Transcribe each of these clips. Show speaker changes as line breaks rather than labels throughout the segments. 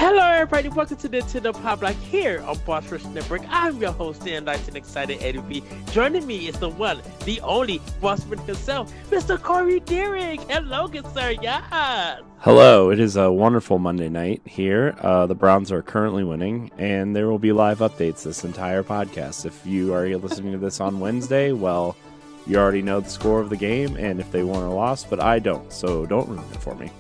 Hello, everybody. Welcome to Nintendo Pow Block here on Boss Rush Network. I'm your host, and nice and excited Eddie B. Joining me is the one, the only Bossman himself, Mr. Courty Dirrig. Hello, good sir. Yes.
Hello. It is a wonderful Monday night here. The Browns are currently winning, and there will be live updates this entire podcast. If you are listening to this on Wednesday, well, you already know the score of the game, and if they won or lost, but I don't, so don't ruin it for me.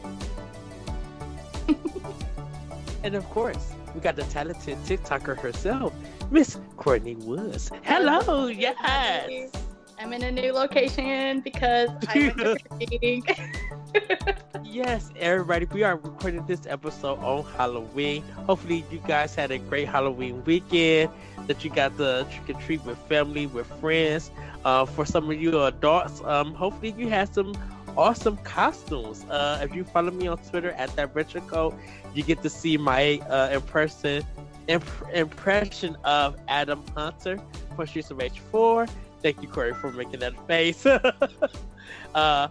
And of course, we got the talented TikToker herself, Miss Courtney Woods. Hello, yes.
I'm in a new location because I went trick-or-treating.
Yes, everybody, we are recording this episode on Halloween. Hopefully, you guys had a great Halloween weekend, that you got to trick-or-treat with family, with friends. For some of you adults, hopefully you had some awesome costumes. If you follow me on Twitter at that retro code, you get to see my impression of Adam Hunter for Streets of Rage 4. Thank you, Corey, for making that face. And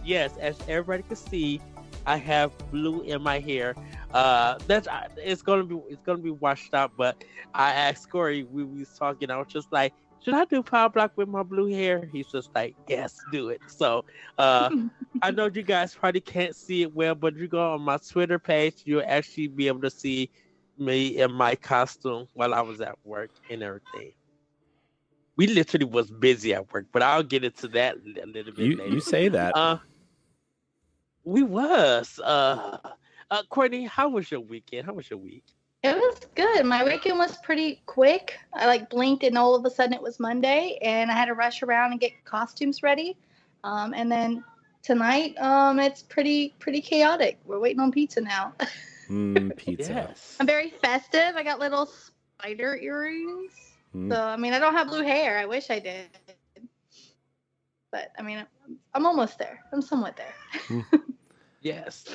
yes, as everybody can see, I have blue in my hair. It's gonna be washed out. But I asked Corey, we was talking. I was just like, should I do Power Block with my blue hair? He's just like, yes, do it. So I know you guys probably can't see it well, but if you go on my Twitter page, you'll actually be able to see me in my costume while I was at work and everything. We literally was busy at work, but I'll get into that a little bit later.
You say that.
We was. Courtney, how was your weekend? How was your week?
It was good. My weekend was pretty quick. I blinked and all of a sudden it was Monday and I had to rush around and get costumes ready. And then tonight, it's pretty chaotic. We're waiting on pizza now.
Pizza.
Yes.
I'm very festive. I got little spider earrings. So, I don't have blue hair. I wish I did. But, I'm almost there. I'm somewhat there.
Yes.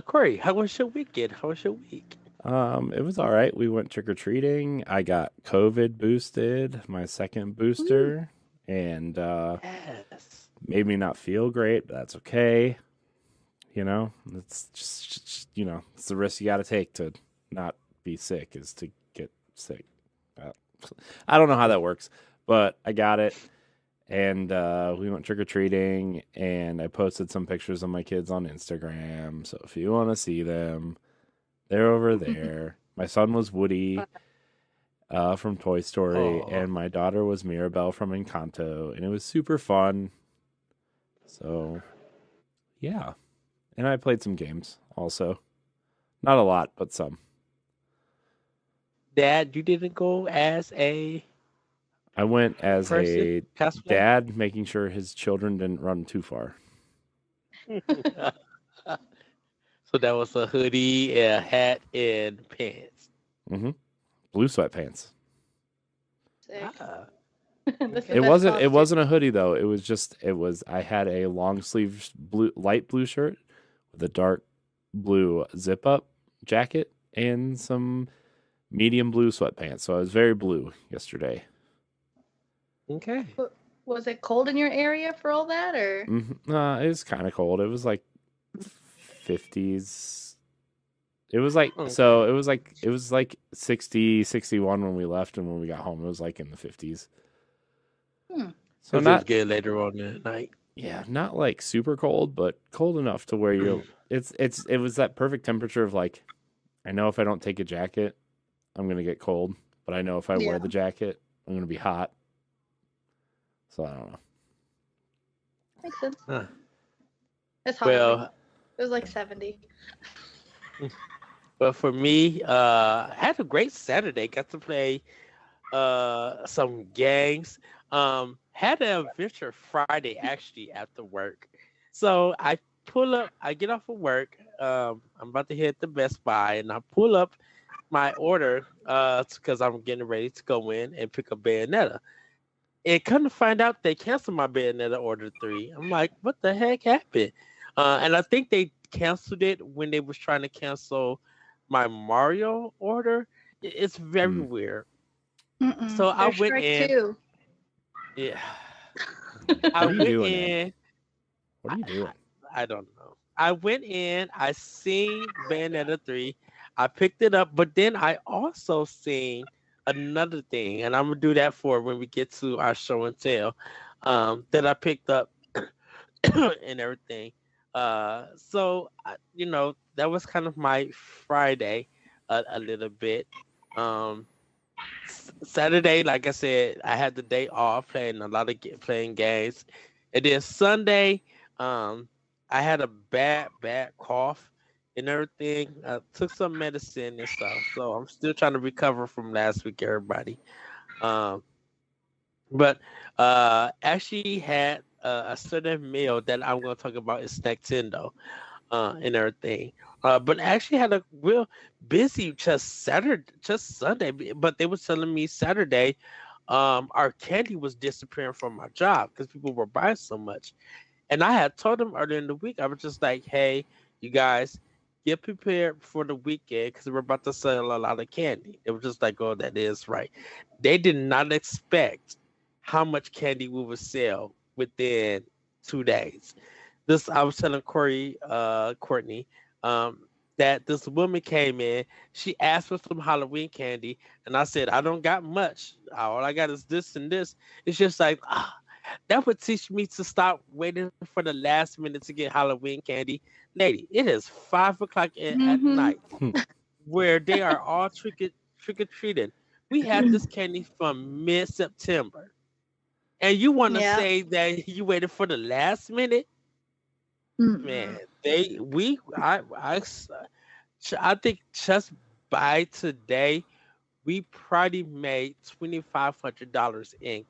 Corey, how was your weekend? How was your week?
It was all right. We went trick-or-treating. I got COVID boosted, my second booster, and
yes.
made me not feel great, but that's okay. It's just it's the risk you got to take to not be sick, is to get sick. I don't know how that works, but I got it. And we went trick-or-treating, and I posted some pictures of my kids on Instagram. So if you want to see them, they're over there. My son was Woody from Toy Story, and my daughter was Mirabelle from Encanto, and it was super fun. So, yeah. And I played some games also. Not a lot, but some.
Dad, you didn't go as a...
I went as a
cosplay?
dad, making sure his children didn't run too far.
So that was a hoodie, a hat, and pants.
Mm-hmm. Blue sweatpants.
It
It wasn't a hoodie though. I had a long sleeve light blue shirt with a dark blue zip up jacket and some medium blue sweatpants. So I was very blue yesterday.
Okay.
Was it cold in your area for all that, or?
It was kind of cold. It was like 50s. It was like so. It was like 60, 61 when we left, and when we got home, it was like in the 50s.
So not good later on that night.
Yeah, not like super cold, but cold enough to where you're. It was that perfect temperature of like, I know if I don't take a jacket, I'm gonna get cold, but I know if I wear the jacket, I'm gonna be hot. So I don't know.
Makes sense.
Huh.
It's hot.
Well,
it was like 70.
Well, for me, had a great Saturday. Got to play some games. Had an adventure Friday actually after work. So I get off of work. I'm about to hit the Best Buy, and I pull up my order because I'm getting ready to go in and pick up Bayonetta. And come to find out, they canceled my Bayonetta order 3. I'm like, what the heck happened? And I think they canceled it when they was trying to cancel my Mario order. It's very weird. So I went in.
Too.
Yeah.
What are you doing?
In.
What are you doing?
I don't know. I went in, I seen Bayonetta 3, I picked it up, but then I also seen another thing, and I'm gonna do that for when we get to our show and tell. That I picked up and everything. That was kind of my Friday a little bit. Um, Saturday, like I said, I had the day off playing a lot of playing games, and then Sunday, um, I had a bad cough and everything. I took some medicine and stuff, so I'm still trying to recover from last week, everybody. Um, but actually had a certain meal that I'm going to talk about is Nintendo and everything. But I actually had a real busy just Saturday, just Sunday. But they were telling me Saturday, our candy was disappearing from my job because people were buying so much. And I had told them earlier in the week, I was just like, hey, you guys, get prepared for the weekend because we're about to sell a lot of candy. It was just like, oh, that is right. They did not expect how much candy we would sell within 2 days. This I was telling Courtney, um, that this woman came in. She asked for some Halloween candy, and I said, I don't got much. All I got is this and this. It's just like, that would teach me to stop waiting for the last minute to get Halloween candy. Lady, it is 5 o'clock at
Mm-hmm.
night where they are all trick or treating. We had this candy from mid September, and you want to
Yeah.
say that you waited for the last minute? Man,
Mm-mm.
I think just by today we probably made $2,500 in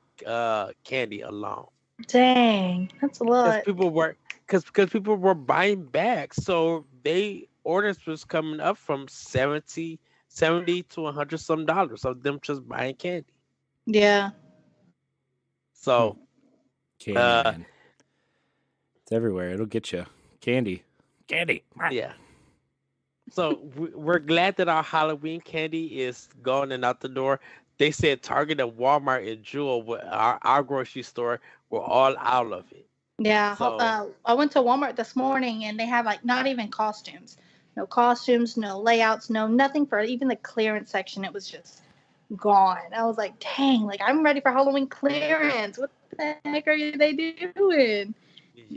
candy alone
Dang, that's a
because
lot.
people were buying bags, so they orders was coming up from 70 to 100 some dollars of them just buying candy.
Yeah.
Hmm.
So
Candy,
uh
man. It's everywhere. It'll get you. Candy. Candy.
yeah. So we're glad that our Halloween candy is gone and out the door. They said Target and Walmart and Jewel, our grocery store, were all out of it.
Yeah.
So
I went to Walmart this morning and they have like not even costumes. No costumes, no layouts, no nothing for even the clearance section. It was just gone. I was like, dang, like I'm ready for Halloween clearance. What the heck are they doing?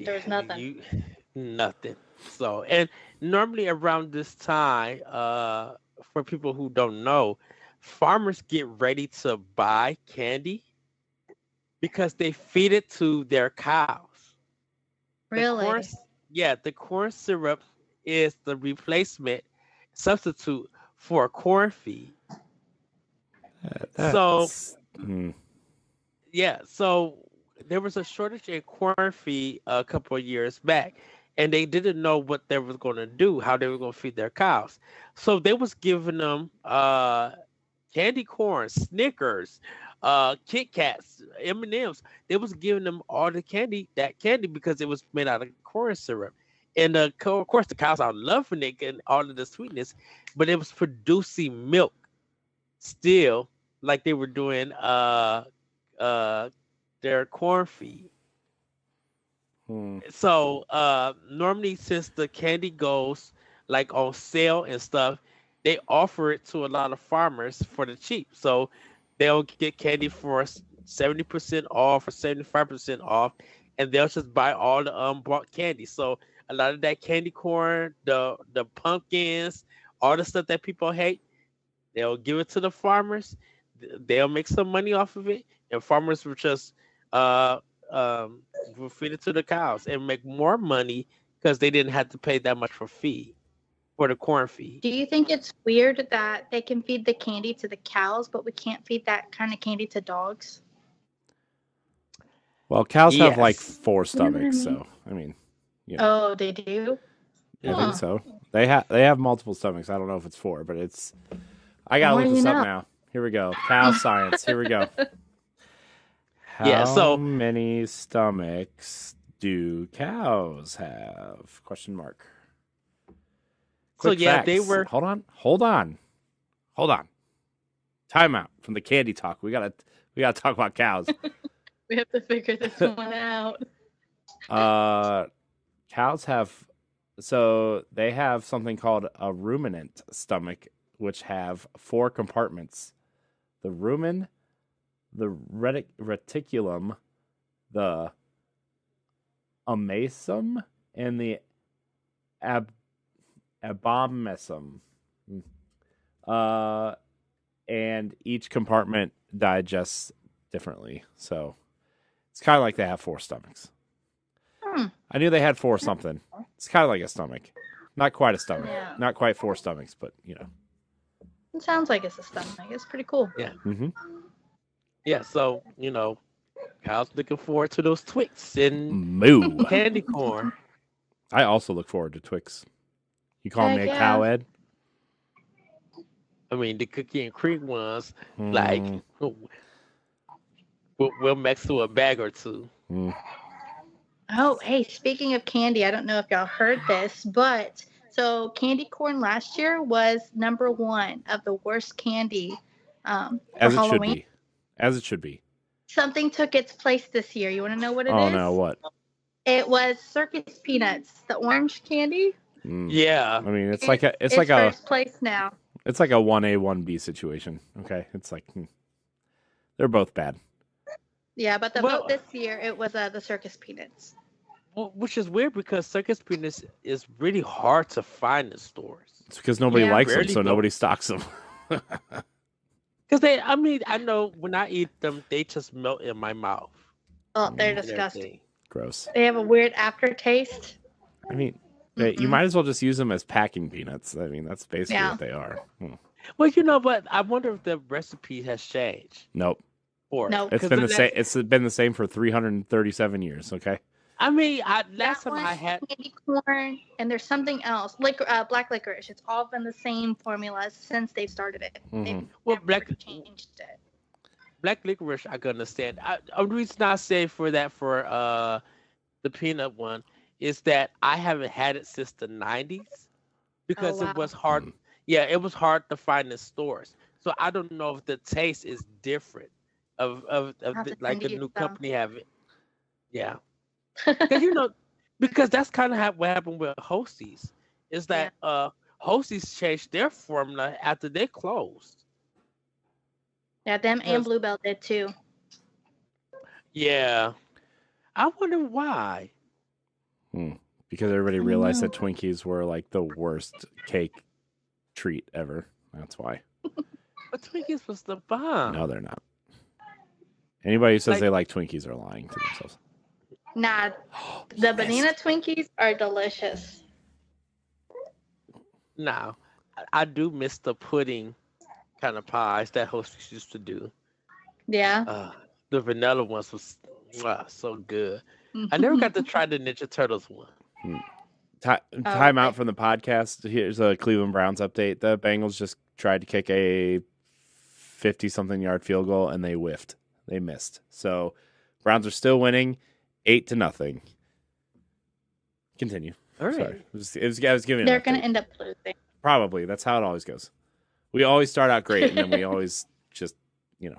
There was
yeah,
nothing.
nothing. So and normally around this time, for people who don't know, farmers get ready to buy candy because they feed it to their cows. The corn,
Really?
yeah, the corn syrup is the replacement substitute for corn feed. So
That's. Hmm.
yeah, so there was a shortage in corn feed a couple of years back, and they didn't know what they were going to do, how they were going to feed their cows. So they was giving them candy corn, Snickers, Kit Kats, M&Ms. They was giving them all that candy because it was made out of corn syrup. And of course, the cows are loving it and all of the sweetness, but it was producing milk still, like they were doing uh their corn feed.
Hmm.
So normally since the candy goes like on sale and stuff, they offer it to a lot of farmers for the cheap. So they'll get candy for 70% off or 75% off, and they'll just buy all the bought candy. So a lot of that candy corn, the pumpkins, all the stuff that people hate, they'll give it to the farmers. They'll make some money off of it, and farmers will just uh um will feed it to the cows and make more money because they didn't have to pay that much for feed for the corn feed.
Do you think it's weird that they can feed the candy to the cows, but we can't feed that kind of candy to dogs?
Well, cows have like
Yes.
4
You know what I
stomachs,
mean?
so I mean,
Oh, they do?
I think
Hmm.
Huh.
so. They have multiple stomachs. I don't know if it's 4, but it's. I
The
gotta
more
look
you
this up
know.
now. Here we go. Cow science. Here we go.
Yeah.
How
So
many stomachs do cows have? Question mark. Quick
yeah, they
facts.
were.
Hold on. Time out from the candy talk. We gotta talk about cows.
We have to figure this one out.
Uh, cows have So they have something called a ruminant stomach, which have 4 compartments: the rumen, the reticulum, the amacum, and the abomasum. And each compartment digests differently. So it's kind of like they have 4 stomachs. I knew they had 4 something. It's kind of like a stomach. Not quite a stomach.
Yeah.
Not quite 4 stomachs, but
It sounds like it's a stomach. It's pretty cool.
Yeah.
Mm-hmm.
Yeah. So Kyle's looking forward to those Twix and
Moo.
candy corn.
I also look forward to Twix. You call me a
Heck
cow,
yeah.
Ed?
I mean, the cookie and cream ones, like we'll mix to a bag or two.
Oh, hey, speaking of candy, I don't know if y'all heard this, but so candy corn last year was number 1 of the worst candy for
As it
Halloween.
should be. As it should be.
Something took its place this year. You want to know what it is?
Oh no, what?
It was Circus Peanuts, the orange candy.
Yeah.
I mean, it's
It's
like a
first place now.
It's like a 1A, 1B situation. Okay. It's like they're both bad.
Yeah, but the
Well-
vote this year, it was the Circus Peanuts.
Well, which is weird because circus peanuts is really hard to find in stores.
It's because nobody
Yeah.
likes them,
Rarely
so
go-
nobody stocks them.
Because I know when I eat them, they just melt in my mouth.
Oh, they're
and
disgusting.
everything.
Gross.
They have a weird aftertaste.
I mean, you might as well just use them as packing peanuts. I mean, that's basically
Yeah.
what they are.
Well, but I wonder if the recipe has changed.
Nope.
For it.
No.
It's
'Cause
been the
last-
same. It's been the same for 337 years. Okay.
I mean, last
That
time
one,
I had.
candy corn, and there's something else, black licorice. It's all been the same formula since they started it. They've
Well,
never changed it.
Black licorice, I can understand. A reason I say for the peanut one is that I haven't had it since the 90s because
wow.
it was hard. Yeah, it was hard to find in stores. So I don't know if the taste is different of
have to
like the
send you
new
some.
company have it. Yeah, because that's kind of what happened with Hosties. Is that Hosties changed their formula after they closed.
Yeah, them and Bluebell did too.
Yeah, I wonder why.
Because everybody realized that Twinkies were like the worst cake treat ever. That's why.
But Twinkies was the bomb.
No, they're not. Anybody who says they like Twinkies are lying to themselves.
Nah, the banana Twinkies are delicious.
Now, I do miss the pudding kind of pies that Hostess used to do.
Yeah.
The vanilla ones was so good. I never got to try the Ninja Turtles one.
Time out from the podcast. Here's a Cleveland Browns update. The Bengals just tried to kick a 50-something yard field goal and they whiffed. They missed. So Browns are still winning 8-0. Continue.
All right.
Sorry. I was giving.
They're going to end up losing.
Probably. That's how it always goes. We always start out great and then we always just, I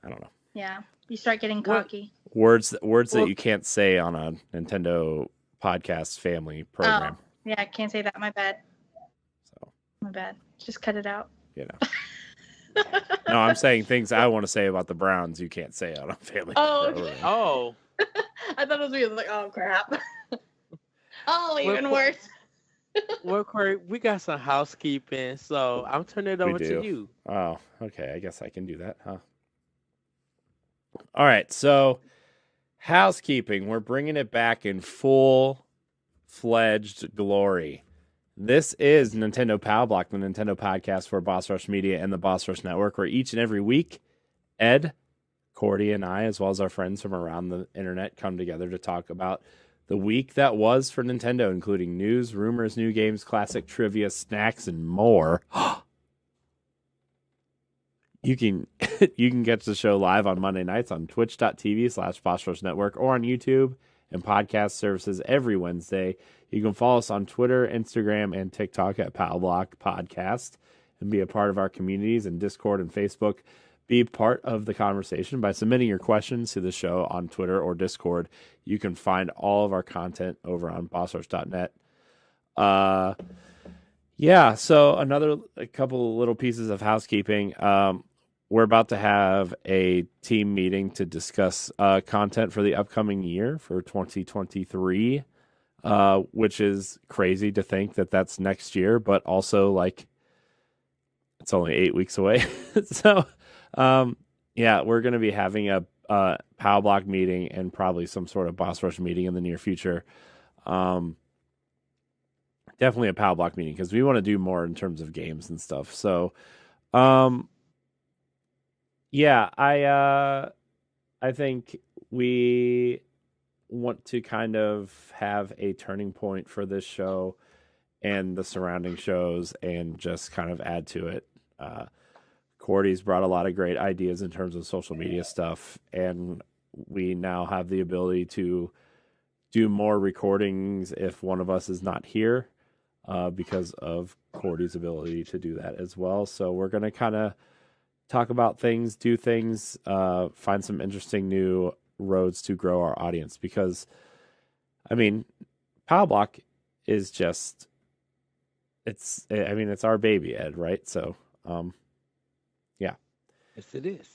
don't know.
Yeah. You start getting cocky.
Words that you can't say on a Nintendo podcast family program.
Oh, yeah, I can't say that. My bad.
So,
My bad. Just cut it out.
No, I'm saying things I want to say about the Browns you can't say on a family program.
Oh.
I thought it was like, oh, crap. Even worse.
Well, Corey, we got some housekeeping, so I'm turning it over to you.
Oh, okay. I guess I can do that, huh? All right. So, housekeeping. We're bringing it back in full-fledged glory. This is Nintendo Pow Block, the Nintendo podcast for Boss Rush Media and the Boss Rush Network, where each and every week, Ed, Courty, and I, as well as our friends from around the internet, come together to talk about the week that was for Nintendo, including news, rumors, new games, classic trivia, snacks, and more. You can catch the show live on Monday nights on twitch.tv/Boss Network or on YouTube and podcast services every Wednesday. You can follow us on Twitter, Instagram, and TikTok at Pow Block Podcast and be a part of our communities in Discord and Facebook. be part of the conversation by submitting your questions to the show on Twitter or Discord. You can find all of our content over on bossrush.net. Yeah, so a couple of little pieces of housekeeping. We're about to have a team meeting to discuss content for the upcoming year for 2023, which is crazy to think that that's next year, but also like it's only 8 weeks away. So, yeah, we're going to be having a Pow Block meeting and probably some sort of Boss Rush meeting in the near future. Definitely a Pow Block meeting because we want to do more in terms of games and stuff. So, yeah, I think we want to kind of have a turning point for this show and the surrounding shows and just kind of add to it. Courty's brought a lot of great ideas in terms of social media stuff, and we now have the ability to do more recordings if one of us is not here because of Courty's ability to do that as well. So we're going to kind of talk about things, do things, find some interesting new roads to grow our audience because, I mean, Pow Block is just, it's our baby, Ed, right? So, yeah.
Yes, it is.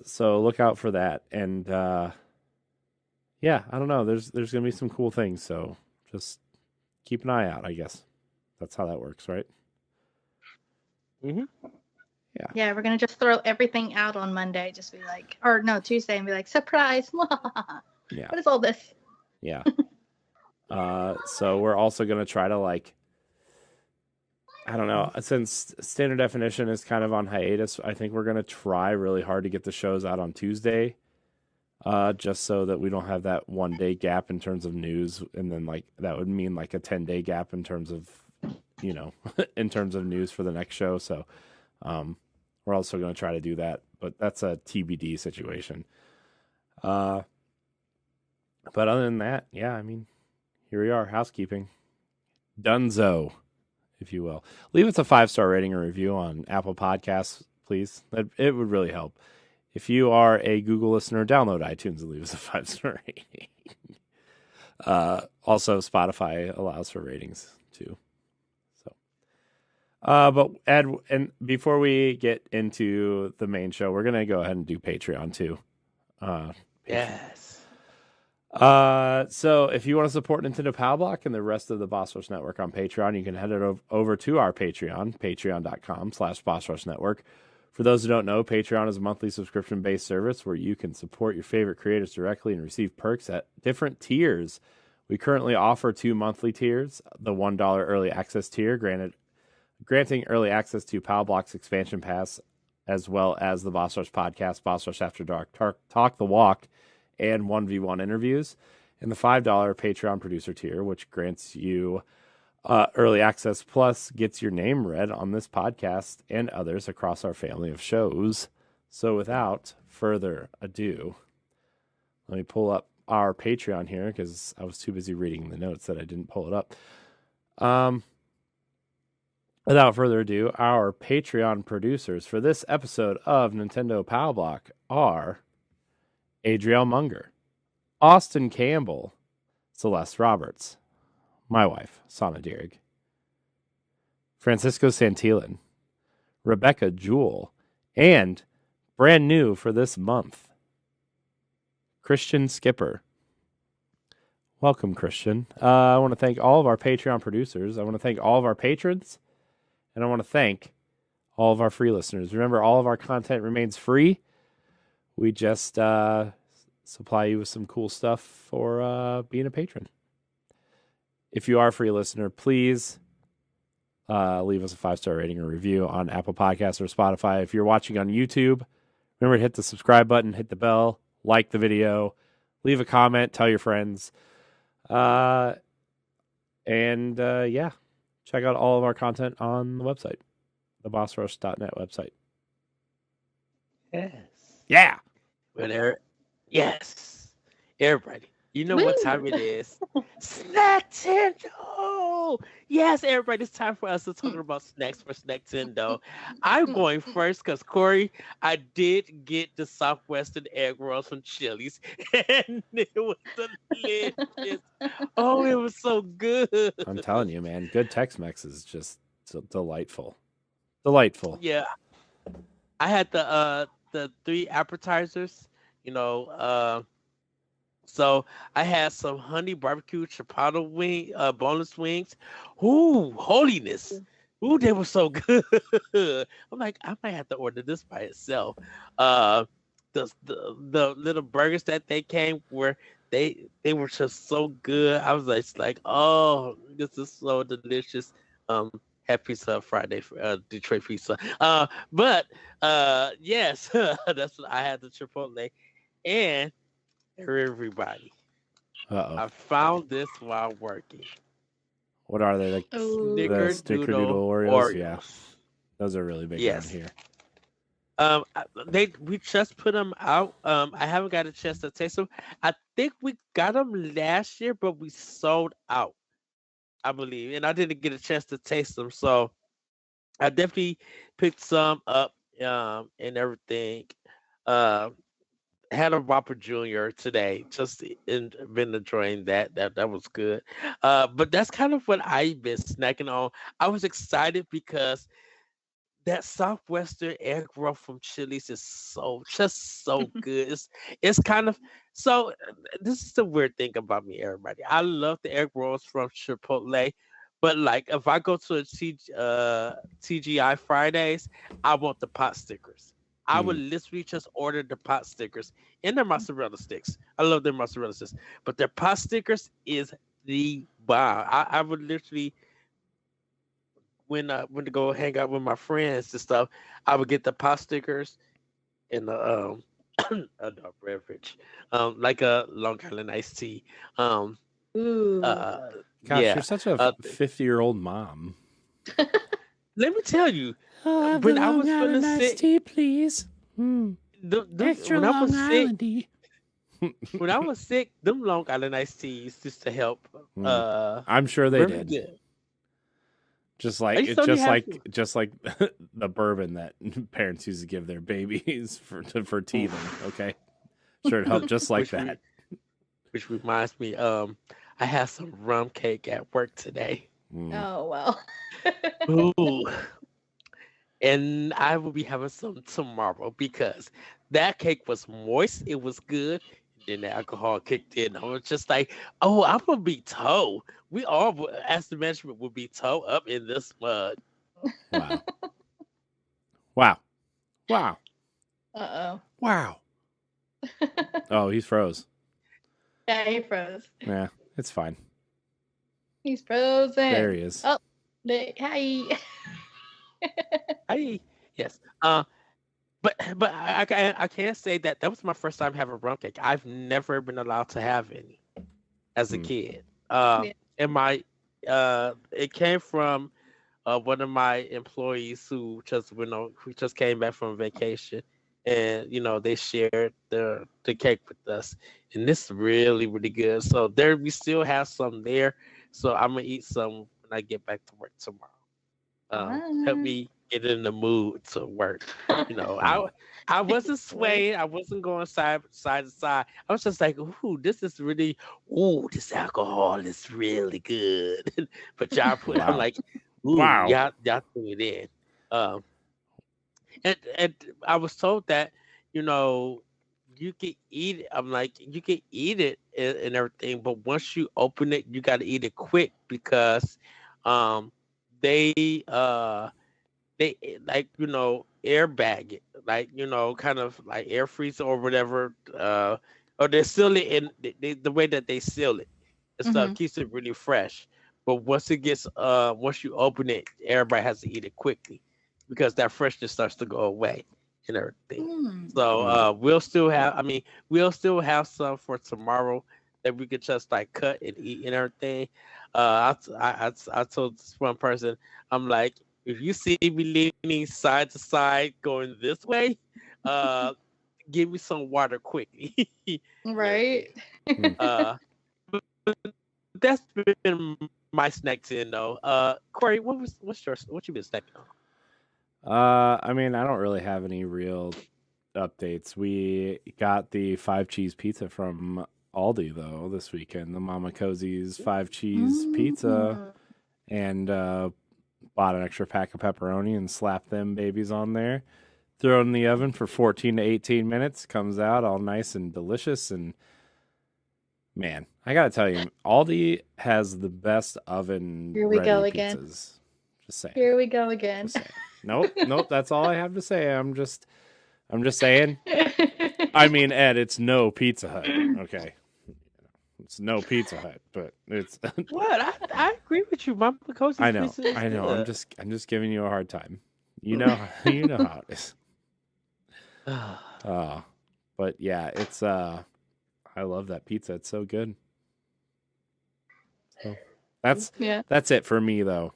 So look out for that. And, yeah, I don't know. There's going to be some cool things. So just keep an eye out, I guess. That's how that works, right?
Mm-hmm.
Yeah, we're gonna just throw everything out on Monday, just be like, or no, Tuesday, and be like, surprise!
Yeah.
What is all this?
Yeah. So we're also gonna try to like, I don't know, since Standard Definition is kind of on hiatus, I think we're gonna try really hard to get the shows out on Tuesday, just so that we don't have that 1 day gap in terms of news, and then like that would mean like a 10-day gap in terms of, you know, in terms of news for the next show. So, we're also going to try to do that, but that's a TBD situation. But other than that, yeah, I mean, here we are, housekeeping. Dunzo, if you will. Leave us a 5-star rating or review on Apple Podcasts, please. It would really help. If you are a Google listener, download iTunes and leave us a 5-star rating. Also, Spotify allows for ratings, too. But Ed, and before we get into the main show, we're gonna go ahead and do Patreon too.
Yes.
So if you want to support Nintendo Pow Block and the rest of the Boss Rush Network on Patreon, you can head it over to our Patreon, patreon.com/Boss Rush Network. For those who don't know, Patreon is a monthly subscription-based service where you can support your favorite creators directly and receive perks at different tiers. We currently offer 2 monthly tiers: the $1 early access tier, granting early access to Pow Block's expansion pass, as well as the Boss Rush podcast, Boss Rush After Dark, Talk the Walk, and 1v1 interviews, and the $5 Patreon producer tier, which grants you early access plus gets your name read on this podcast and others across our family of shows. So without further ado, let me pull up our Patreon here because I was too busy reading the notes that I didn't pull it up. Without further ado, our Patreon producers for this episode of Nintendo Pow Block are Adriel Munger, Austin Campbell, Celeste Roberts, my wife, Sana Dirrig, Francisco Santillan, Rebecca Jewell, and brand new for this month, Christian Skipper. Welcome, Christian. I want to thank all of our Patreon producers. I want to thank all of our patrons. And I want to thank all of our free listeners. Remember, all of our content remains free. We just supply you with some cool stuff for being a patron. If you are a free listener, please leave us a 5-star rating or review on Apple Podcasts or Spotify. If you're watching on YouTube, remember to hit the subscribe button, hit the bell, like the video, leave a comment, tell your friends. Yeah. Check out all of our content on the website, the bossrush.net website.
Yes.
Yeah.
Yes. Everybody, You know what
Woo!
time it is? Snacktendo! Yes, everybody, it's time for us to talk about snacks for Snacktendo. I'm going first because Corey, I did get the Southwestern egg rolls from Chili's, and it was delicious. Oh, it was so good.
I'm telling you, man, good Tex-Mex is just delightful. Delightful.
Yeah, I had the three appetizers. You know, so I had some honey barbecue chipotle boneless wings. Ooh, holiness! Ooh, they were so good. I'm like, I might have to order this by itself. Uh, the little burgers that they came were they were just so good. I was like, oh, this is so delicious. Had Pizza Friday for Detroit Pizza. But yes, that's what I had the Chipotle and everybody.
Uh-oh.
I found this while working.
What are they? Like the
Snickerdoodle
Snickerdoodle Oreos?
Oreos.
Yeah. Those are really big around
Yes.
here.
We just put them out. I haven't got a chance to taste them. I think we got them last year, but we sold out, I believe, and I didn't get a chance to taste them. So I definitely picked some up, and everything. Um, had a Whopper Junior today. Just been enjoying that. That was good. But that's kind of what I've been snacking on. I was excited because that Southwestern egg roll from Chili's is so good. It's kind of so. This is the weird thing about me, everybody. I love the egg rolls from Chipotle, but like if I go to a TGI Fridays, I want the pot stickers. I would literally just order the pot stickers and their mozzarella sticks. I love their mozzarella sticks, but their pot stickers is the bomb. I would literally when to go hang out with my friends and stuff, I would get the pot stickers and the a dark beverage, like a Long Island iced tea. Um,
Ooh.
Gosh,
yeah.
you're such a 50-year-old mom.
Let me tell you,
Have
when
the
I was
Long
feeling
Island iced
sick,
tea, please. Extra
when I was
Long
sick,
Islandy.
when I was sick, them Long Island iced teas used to help.
I'm sure they
Very
did.
good.
Just
I
like
used to only have
just like the bourbon that parents used to give their babies for teething. Okay, sure, it helped just like
which,
that.
which reminds me, I had some rum cake at work today.
Oh well.
Ooh. And I will be having some tomorrow because that cake was moist. It was good. Then the alcohol kicked in. I was just like, oh, I'm gonna be toe. We all, as the management, will be toe up in this mud.
Wow, wow, wow,
Uh
wow. Oh, he's froze.
Yeah, he froze.
Yeah, it's fine.
He's frozen.
There he is.
Oh, hi.
Yes. But I can't say that was my first time having rum cake. I've never been allowed to have any as a kid.
Yeah.
And my it came from one of my employees who just came back from vacation, and they shared the cake with us, and this is really good. So there we still have some there, so I'm gonna eat some when I get back to work tomorrow. Help me get in the mood to work. I wasn't swaying. I wasn't going side to side. I was just like, ooh, this alcohol is really good. But y'all
Wow.
I'm like, ooh,
Wow.
y'all threw it in. Um, and I was told that, you can eat it. I'm like, you can eat it and everything, but once you open it, you got to eat it quick because, um, they like airbag it, like kind of like air freeze or whatever, or they seal it in the way that they seal it and stuff keeps it really fresh. But once you open it, everybody has to eat it quickly because that freshness starts to go away and everything. So we'll still have some for tomorrow that we could just like cut and eat and everything. I told this one person, I'm like, if you see me leaning side to side going this way, uh, give me some water quickly.
Right.
uh, but that's been my snack then, though. Corey, what you been snacking on?
I mean, I don't really have any real updates. We got the 5-cheese pizza from Aldi though this weekend. The Mama Cozy's 5-cheese pizza, and bought an extra pack of pepperoni and slapped them babies on there. Throw it in the oven for 14 to 18 minutes. Comes out all nice and delicious. And man, I gotta tell you, Aldi has the best oven.
Here we
ready
go
pizzas.
again.
Just saying.
Here we go again.
Nope. That's all I have to say. I'm just saying. I mean, Ed, it's no Pizza Hut. Okay, it's no Pizza Hut, but it's
What? I agree with you. Mama Cozy's
I know.
pizza is good.
I'm just giving you a hard time. You know how it is. But yeah, it's I love that pizza. It's so good. So that's it for me though.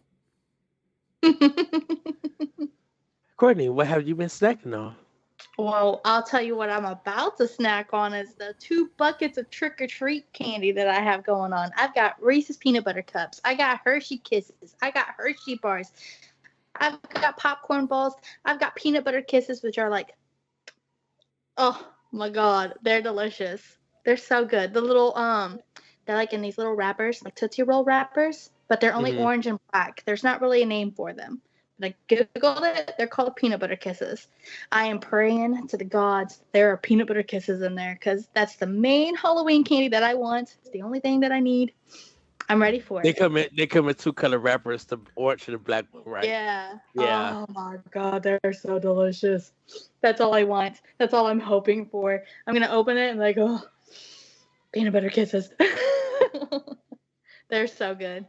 Courtney, what have you been snacking on?
Well, I'll tell you what I'm about to snack on is the 2 buckets of trick-or-treat candy that I have going on. I've got Reese's Peanut Butter Cups. I got Hershey Kisses. I got Hershey Bars. I've got popcorn balls. I've got Peanut Butter Kisses, which are like, oh my God, they're delicious. They're so good. The little, they're like in these little wrappers, like Tootsie Roll wrappers, but they're only orange and black. There's not really a name for them. I googled it. They're called peanut butter kisses. I am praying to the gods there are peanut butter kisses in there because that's the main Halloween candy that I want. It's the only thing that I need. I'm ready for it.
They come in 2 color wrappers, the orange and the black one, right?
Yeah.
Yeah.
Oh my God, they're so delicious. That's all I want. That's all I'm hoping for. I'm gonna open it and like, oh, peanut butter kisses. They're so good.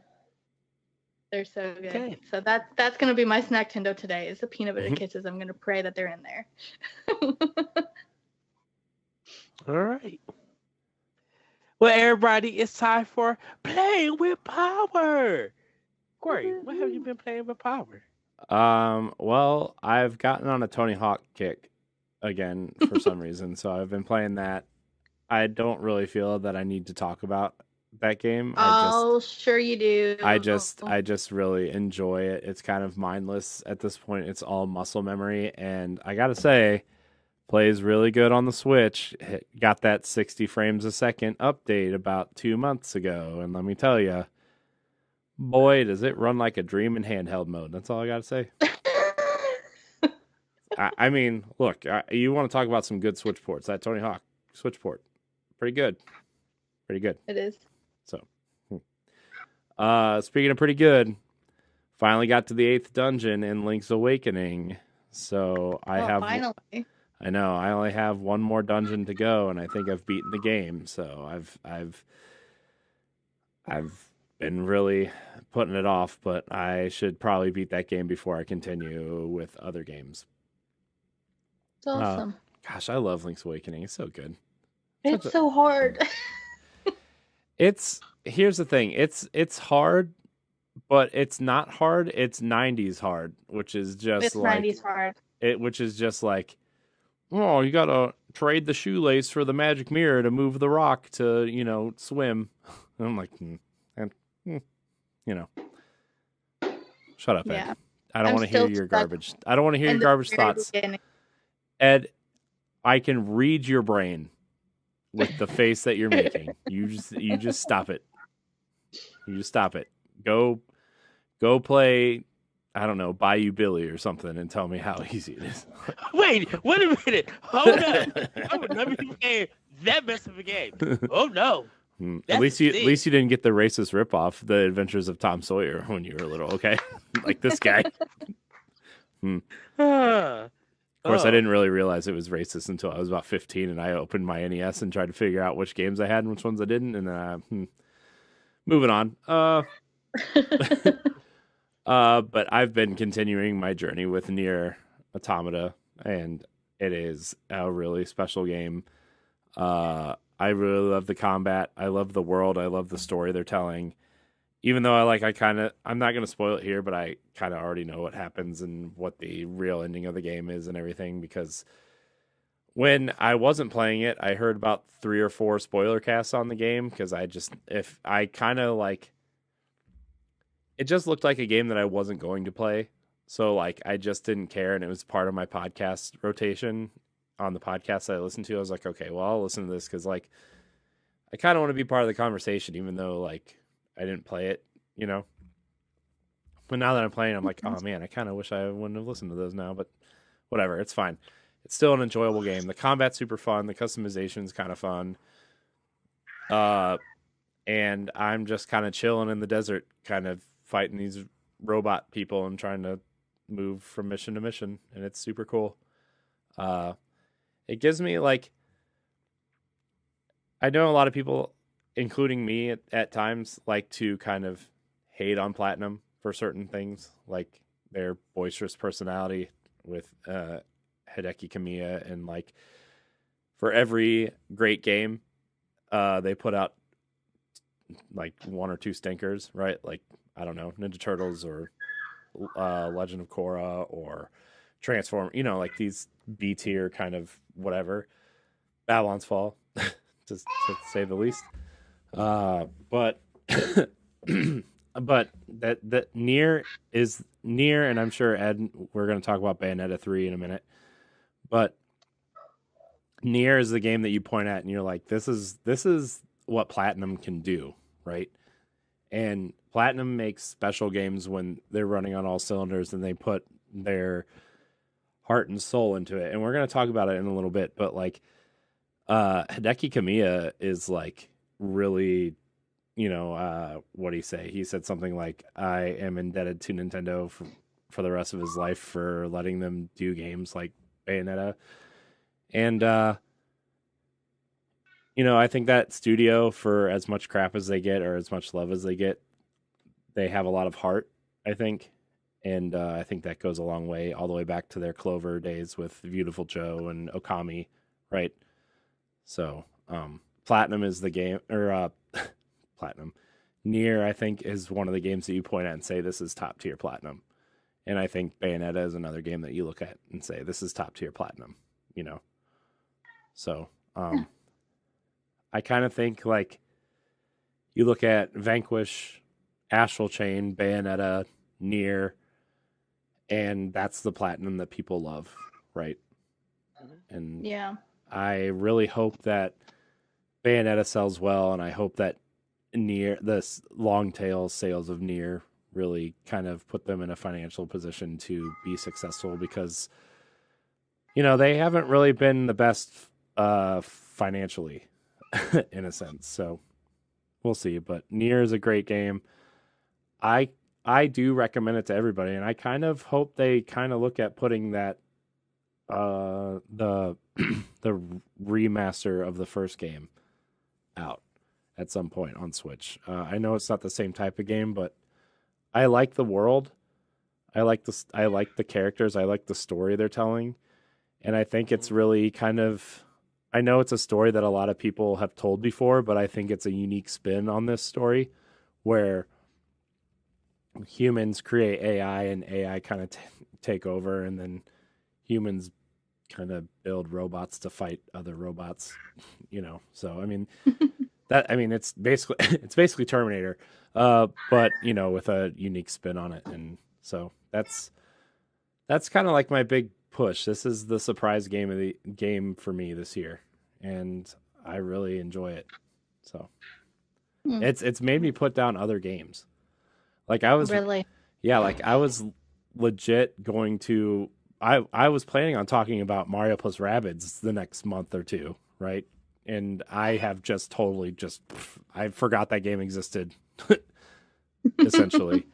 They're so good. Okay. So that's gonna be my snack Tendo today is the peanut butter kisses. I'm gonna pray that they're in there.
All right. Well, everybody, it's time for Playing with Power. Corey, what have you been playing with Power?
Well, I've gotten on a Tony Hawk kick again for some reason, so I've been playing that. I don't really feel that I need to talk about that game.
Sure you do.
I just really enjoy it. It's kind of mindless at this point. It's all muscle memory, and I gotta say, plays really good on the Switch. Got that 60 frames a second update about 2 months ago, and let me tell you, boy, does it run like a dream in handheld mode. That's all I gotta say. I mean, look, you want to talk about some good Switch ports? That Tony Hawk Switch port, pretty good.
It is.
So, speaking of pretty good, finally got to the 8th dungeon in Link's Awakening. So finally. I know I only have one more dungeon to go, and I think I've beaten the game. So I've been really putting it off, but I should probably beat that game before I continue with other games.
It's awesome.
Gosh, I love Link's Awakening. It's so good.
It's so hard.
Here's the thing. It's hard, but it's not hard. It's 90s hard, which is just
it's 90s hard.
Which is just like, oh, you gotta trade the shoelace for the magic mirror to move the rock to, swim. And I'm like, shut up, Ed.
Yeah.
I don't want to hear your garbage. I don't want to hear your garbage thoughts. Ed, I can read your brain with the face that you're making. You just stop it. You just stop it. Go play, I don't know, Bayou Billy or something and tell me how easy it is.
Wait a minute. Hold on. I would never be playing that mess of a game. Oh no.
At least you didn't get the racist ripoff, The Adventures of Tom Sawyer, when you were little, okay? Like this guy. Of course, I didn't really realize it was racist until I was about 15, and I opened my NES and tried to figure out which games I had and which ones I didn't, and then moving on. But I've been continuing my journey with Nier Automata, and it is a really special game. I really love the combat. I love the world. I love the story they're telling. Even though I'm not going to spoil it here, but I kind of already know what happens and what the real ending of the game is and everything, because when I wasn't playing it, I heard about 3 or 4 spoiler casts on the game because I kind of like it just looked like a game that I wasn't going to play. So like I just didn't care, and it was part of my podcast rotation on the podcast that I listened to. I was like, okay, well, I'll listen to this because like I kind of want to be part of the conversation, even though like I didn't play it, you know. But now that I'm playing, I'm like, oh man, I kind of wish I wouldn't have listened to those now, but whatever, it's fine. It's still an enjoyable game. The combat's super fun. The customization's kind of fun. And I'm just kind of chilling in the desert, kind of fighting these robot people and trying to move from mission to mission, and it's super cool. It gives me like I know a lot of people, including me at times, like to kind of hate on Platinum for certain things, like their boisterous personality with Hideki Kamiya, and like for every great game, they put out like 1 or 2 stinkers, right? Like I don't know, Ninja Turtles or Legend of Korra or Transform, you know, like these B tier kind of whatever. Babylon's Fall, to say the least. But but that Nier is Nier, and I'm sure Ed, we're going to talk about Bayonetta 3 in a minute. But Nier is the game that you point at and you're like, this is what Platinum can do, right? And Platinum makes special games when they're running on all cylinders and they put their heart and soul into it. And we're going to talk about it in a little bit, but like Hideki Kamiya is like really, you know, what do you say? He said something like, I am indebted to Nintendo for the rest of his life for letting them do games like Bayonetta. And you know, I think that studio, for as much crap as they get or as much love as they get, they have a lot of heart, I think. And I think that goes a long way, all the way back to their Clover days with Beautiful Joe and Okami, right? So, Platinum is the game, or Platinum. Nier, I think, is one of the games that you point at and say, this is top tier Platinum. And I think Bayonetta is another game that you look at and say, this is top tier Platinum, you know? So, I kind of think like you look at Vanquish, Astral Chain, Bayonetta, Nier, and that's the Platinum that people love, right? And
yeah,
I really hope that Bayonetta sells well, and I hope that Nier, this long tail sales of Nier, really kind of put them in a financial position to be successful, because you know they haven't really been the best financially in a sense. So we'll see. But Nier is a great game. I do recommend it to everybody, and I kind of hope they kind of look at putting that the remaster of the first game out at some point on Switch. I know it's not the same type of game, but I like the world. I like the characters. I like the story they're telling, and I think it's really kind of. I know it's a story that a lot of people have told before, but I think it's a unique spin on this story, where humans create AI and AI kind of take over, and then humans kind of build robots to fight other robots, you know. So I mean it's basically Terminator, but you know, with a unique spin on it. And so that's kind of like my big push. This is the surprise game for me this year, and I really enjoy it. So it's made me put down other games. Like I was
really,
yeah, like I was legit going to. I was planning on talking about Mario plus Rabbids the next month or two, right? And I have just totally I forgot that game existed, essentially.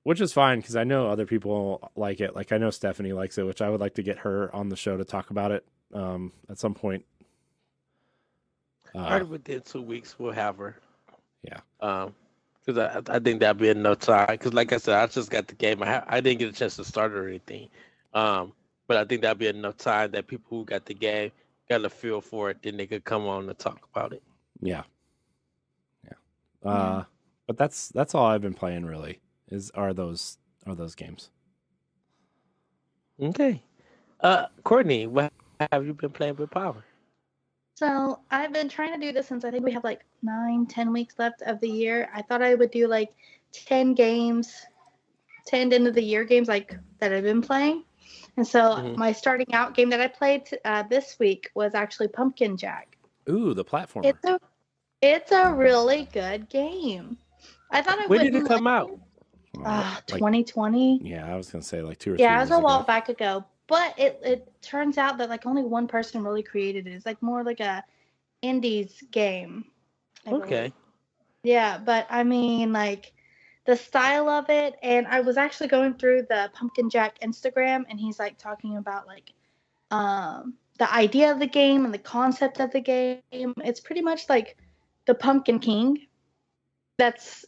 Which is fine, because I know other people like it. Like I know Stephanie likes it, which I would like to get her on the show to talk about it at some point.
Right within 2 weeks, we'll have her.
Yeah.
Because I think that'd be enough time. Because like I said, I just got the game. I didn't get a chance to start it or anything. But I think that'd be enough time that people who got the game got a feel for it, then they could come on and talk about it.
Yeah. But that's all I've been playing really. Are those games.
Okay. Courtney, what have you been playing with Power?
So I've been trying to do this since I think we have like 9, 10 weeks left of the year. I thought I would do like 10 games, 10 end of the year games like that I've been playing. And so my starting out game that I played this week was actually Pumpkin Jack.
Ooh, the platformer.
It's a really good game. I thought I
When did it come out?
2020.
Yeah, I was gonna say like 2 or 3 years
Yeah, it was a
ago.
while back ago. But it turns out that like only one person really created it. It's like more like a indies game.
Okay.
Yeah, but I mean like the style of it, and I was actually going through the Pumpkin Jack Instagram, and he's like talking about like the idea of the game and the concept of the game. It's pretty much like the Pumpkin King. It's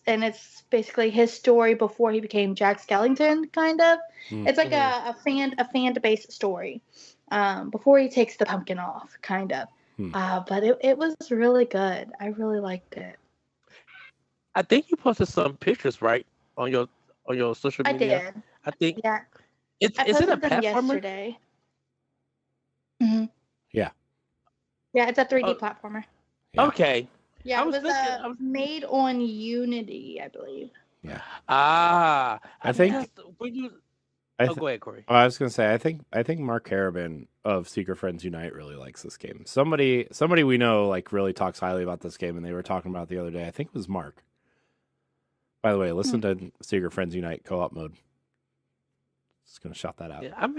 basically his story before he became Jack Skellington, kind of. It's like a fan based story before he takes the pumpkin off, kind of. But it was really good. I really liked it.
I think you posted some pictures, right, on your social media.
I did.
I think.
Yeah.
Is it a platformer?
Yesterday. Mm-hmm.
Yeah.
Yeah, it's a 3D platformer.
Yeah.
Okay.
Yeah, it was made on Unity, I believe.
Yeah.
I
think
when you. Go ahead, Corey.
I was gonna say I think Mark Harriman of Secret Friends Unite really likes this game. Somebody we know like really talks highly about this game, and they were talking about it the other day. I think it was Mark. By the way, listen to Secret Friends Unite co-op mode. Just gonna shout that out.
Yeah, I'm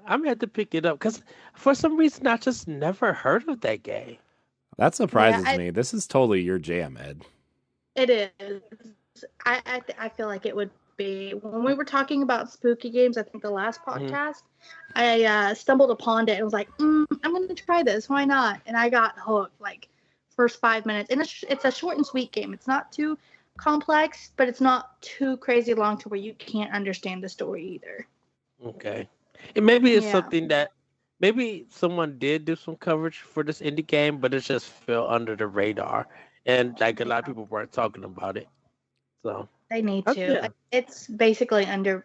gonna have to pick it up because for some reason I just never heard of that game.
That surprises me. This is totally your jam, Ed.
It is. I feel like it would be. When we were talking about spooky games, I think the last podcast, I stumbled upon it and was like, I'm going to try this. Why not? And I got hooked like first 5 minutes. And it's a short and sweet game. It's not too complex, but it's not too crazy long to where you can't understand the story either.
Okay. And maybe it's something that maybe someone did do some coverage for this indie game, but it just fell under the radar. And like a lot of people weren't talking about it. So
they need to. Yeah. It's basically to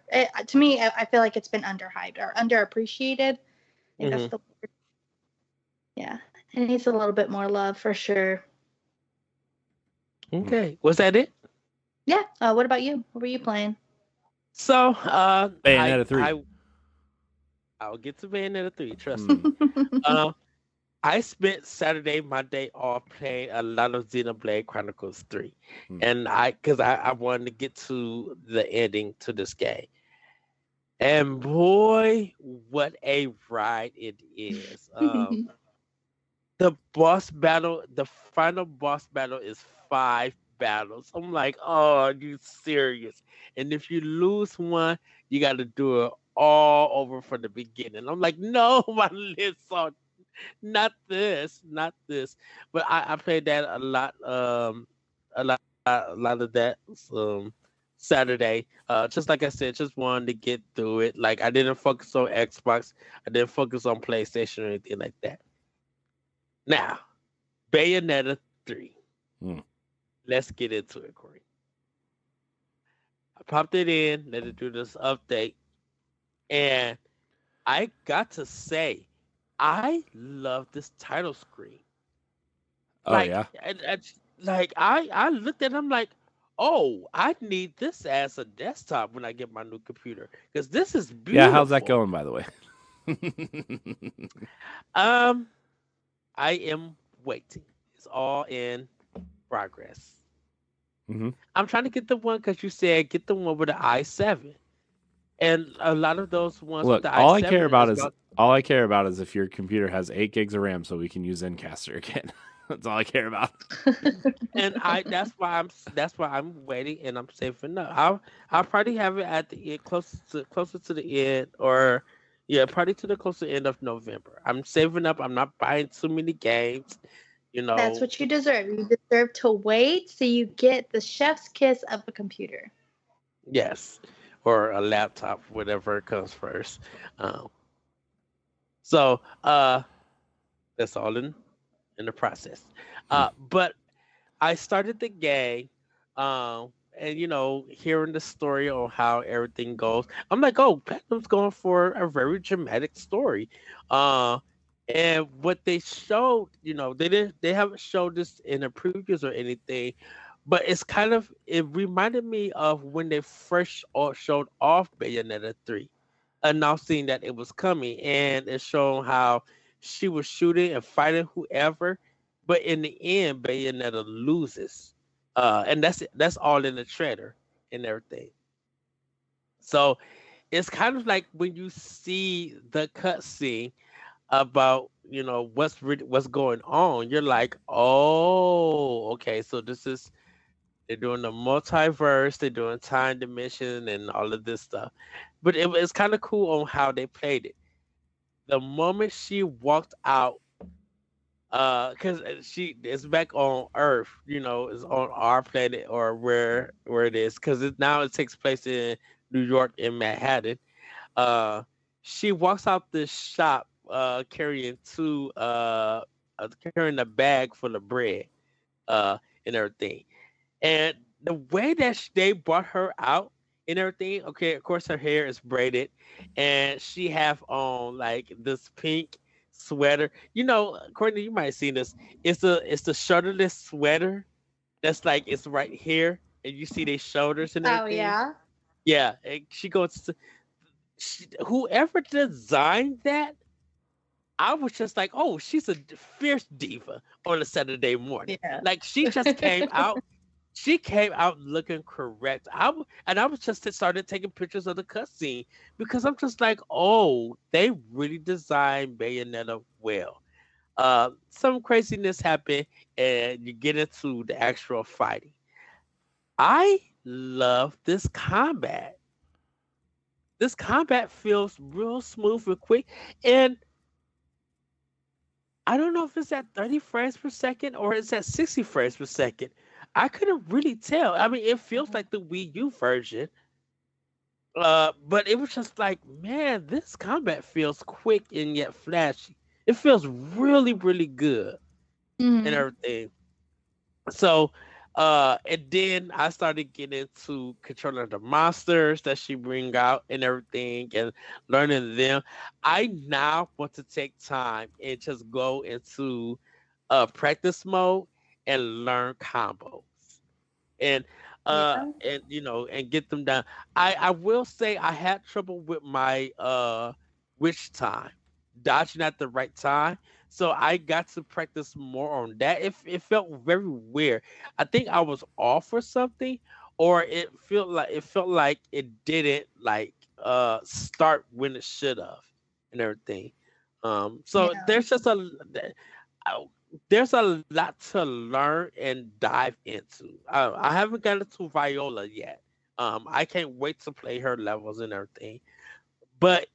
me, I feel like it's been underhyped or underappreciated. I think that's the word. Yeah. It needs a little bit more love for sure.
Okay. Was that it?
Yeah. What about you? What were you playing?
So
Bayonetta 3.
I'll get to Bayonetta 3, trust me. I spent Saturday, my day off, playing a lot of Xenoblade Chronicles 3. And because I wanted to get to the ending to this game. And boy, what a ride it is. The final boss battle is 5 battles. I'm like, oh, are you serious? And if you lose one, you got to do it all over from the beginning. I'm like, no, my lid's on. Not this. But I played that a lot of that Saturday. Just like I said, just wanted to get through it. Like I didn't focus on Xbox. I didn't focus on PlayStation or anything like that. Now, Bayonetta 3. Let's get into it, Corey. I popped it in, let it do this update, and I got to say, I love this title screen.
Oh, yeah?
I looked at it, I'm like, oh, I need this as a desktop when I get my new computer, because this is beautiful.
Yeah, how's that going, by the way?
I am waiting. It's all in progress. I'm trying to get the one because you said get the one with the i7, and a lot of those ones.
Look,
with the
all
i7
I care about is if your computer has 8 gigs of RAM, so we can use Zencaster again. That's all I care about.
And that's why I'm waiting and I'm saving up. I'll probably have it at the end, closer to the end, or probably to the closer end of November. I'm saving up. I'm not buying too many games.
That's what you deserve. You deserve to wait so you get the chef's kiss of a computer.
Yes, or a laptop, whatever comes first. So that's all in the process. But I started the game, and hearing the story on how everything goes, I'm like, oh, Platinum's going for a very dramatic story. And what they showed, they haven't showed this in the previews or anything, but it reminded me of when they first showed off Bayonetta 3, announcing that it was coming, and it showed how she was shooting and fighting whoever, but in the end, Bayonetta loses, and that's all in the trailer and everything. So it's kind of like when you see the cutscene about what's going on, you're like, oh, okay, so this is they're doing the multiverse, they're doing time dimension and all of this stuff. But it's kind of cool on how they played it. The moment she walked out, because she is back on Earth, is on our planet or where it is, because now it takes place in New York in Manhattan. uh she walks out the shop carrying a bag full of bread uh and everything. And the way that they brought her out and everything, okay, of course her hair is braided, and she have on like this pink sweater. Courtney, you might have seen this. It's the shoulderless sweater that's like it's right here, and you see their shoulders and
Oh
everything.
yeah.
Yeah, and whoever designed that, I was just like, oh, she's a fierce diva on a Saturday morning.
Yeah.
Like she just came out. She came out looking correct. I was just started taking pictures of the cutscene because I'm just like, oh, they really designed Bayonetta well. Some craziness happened, and you get into the actual fighting. I love this combat. This combat feels real smooth and quick, and I don't know if it's at 30 frames per second or it's at 60 frames per second. I couldn't really tell. I mean, it feels like the Wii U version, but it was just like, man, this combat feels quick and yet flashy. It feels really, really good and
Mhm.
everything. So, and then I started getting into controlling the monsters that she bring out and everything, and learning them. I now want to take time and just go into practice mode and learn combos and
Yeah.
and get them down. I will say I had trouble with my witch time, dodging at the right time. So I got to practice more on that. It felt very weird. I think I was off or something, or it felt like it didn't like start when it should have and everything. So
Yeah.
there's a lot to learn and dive into. I haven't gotten to Viola yet. I can't wait to play her levels and everything. But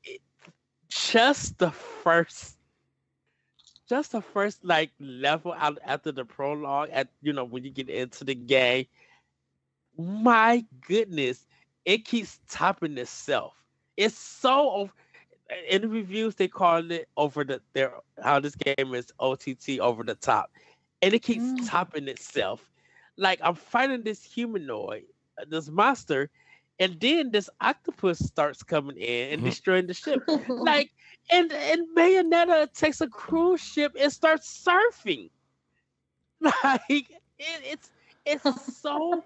just the first, just the first like level out after the prologue, at when you get into the game, my goodness, it keeps topping itself. It's so in the reviews they call it over the their how this game is OTT over the top, and it keeps
Mm.
topping itself. Like I'm fighting this humanoid, this monster, and then this octopus starts coming in and destroying the ship. Like and Bayonetta takes a cruise ship and starts surfing. Like it's so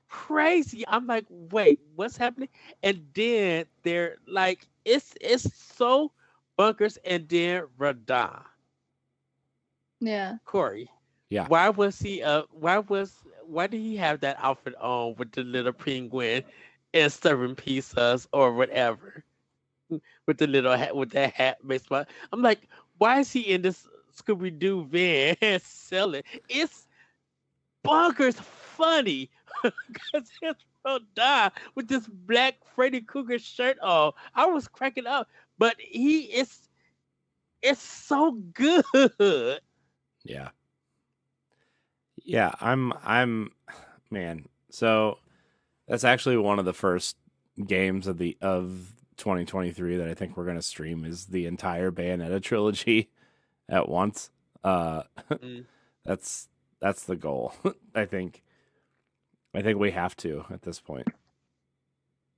crazy. I'm like, wait, what's happening? And then they're like, it's so bunkers. And then Radon,
Yeah.
Corey,
Yeah.
why did he have that outfit on with the little penguin and serving pizzas or whatever with the little hat with that hat baseball? I'm like, why is he in this Scooby Doo van selling? It's bonkers funny because his bro died with this black Freddy Krueger shirt on. I was cracking up, but it's so good.
Yeah. Yeah, I'm man. So that's actually one of the first games of 2023 that I think we're going to stream is the entire Bayonetta trilogy at once.
Mm.
That's the goal. I think we have to at this point.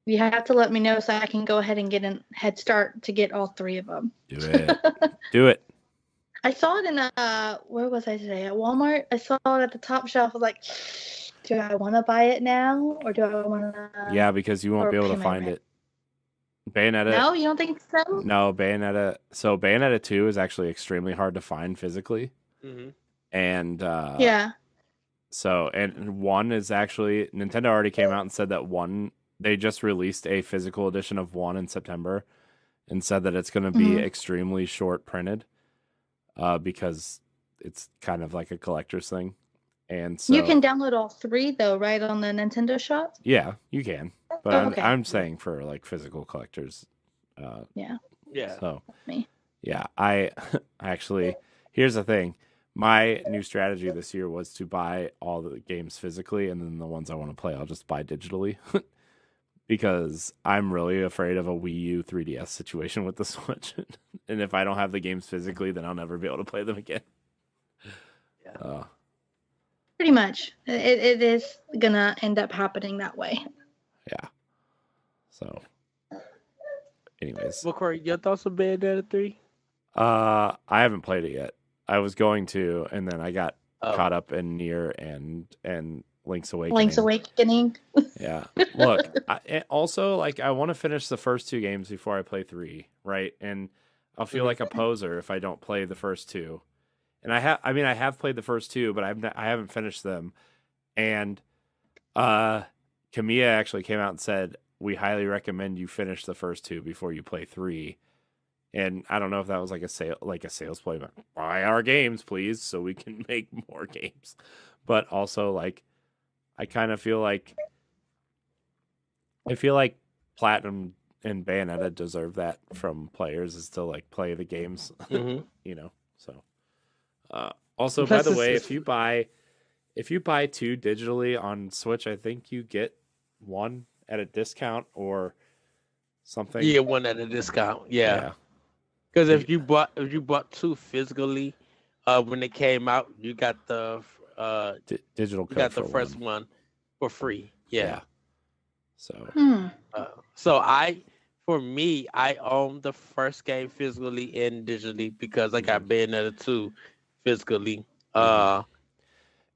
You have to let me know so I can go ahead and get a head start to get all three of them.
Do it. Do it.
I saw it in where was I today? At Walmart. I saw it at the top shelf. I was like, do I want to buy it now or do I want to?
Yeah, because you won't be able to find it. Bayonetta.
No, you don't think so?
No, Bayonetta. So Bayonetta 2 is actually extremely hard to find physically.
Mm-hmm.
And
yeah.
So, and 1 is actually, Nintendo already came out and said that 1, they just released a physical edition of 1 in September and said that it's going to be extremely short printed because it's kind of like a collector's thing. And so
you can download all 3 though, right, on the Nintendo shop?
Yeah, you can. But I'm saying for like physical collectors.
Yeah.
So,
me.
Yeah, I actually, here's the thing. My new strategy this year was to buy all the games physically, and then the ones I want to play, I'll just buy digitally. Because I'm really afraid of a Wii U 3DS situation with the Switch. And if I don't have the games physically, then I'll never be able to play them again.
Yeah.
Pretty much. It is going to end up happening that way.
Yeah. So, anyways.
Well, Corey, your thoughts on Bayonetta 3?
I haven't played it yet. I was going to, and then I got caught up in Nier and Link's Awakening.
Link's Awakening.
Yeah. Look, I want to finish the first 2 games before I play 3, right? And I'll feel like a poser if I don't play the first 2. And I have played the first 2, but I haven't finished them. And Kamiya actually came out and said, "We highly recommend you finish the first 2 before you play 3." And I don't know if that was like a sales play, but buy our games, please, so we can make more games. But also, like, I kind of feel like Platinum and Bayonetta deserve that from players, is to like play the games, you know. So, also, by the way, if you buy 2 digitally on Switch, I think you get 1 at a discount or something.
Yeah, 1 at a discount. Yeah. Because if you bought 2 physically, when they came out, you got the
digital.
You got the first one for free. Yeah.
So.
So I own the first game physically and digitally because I got Bayonetta 2 physically. And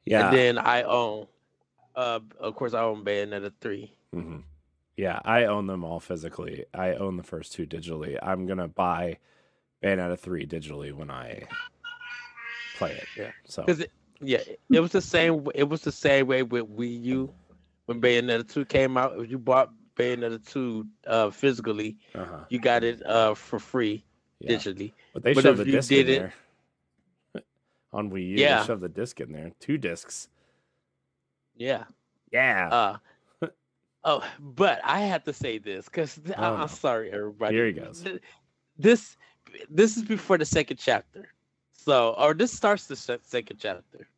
then I own, of course, I own Bayonetta 3.
Mm-hmm. Yeah, I own them all physically. I own the first 2 digitally. I'm gonna buy Bayonetta 3 digitally when I play it.
Yeah.
So
it was the same. It was the same way with Wii U when Bayonetta 2 came out. If you bought Bayonetta 2 physically, you got it for free digitally.
But they shoved the disc in there on Wii U. They shoved the disc in there. 2 discs.
Yeah.
Yeah.
But I have to say this because I'm sorry, everybody.
Here he goes.
This is before the second chapter. So, this starts the second chapter.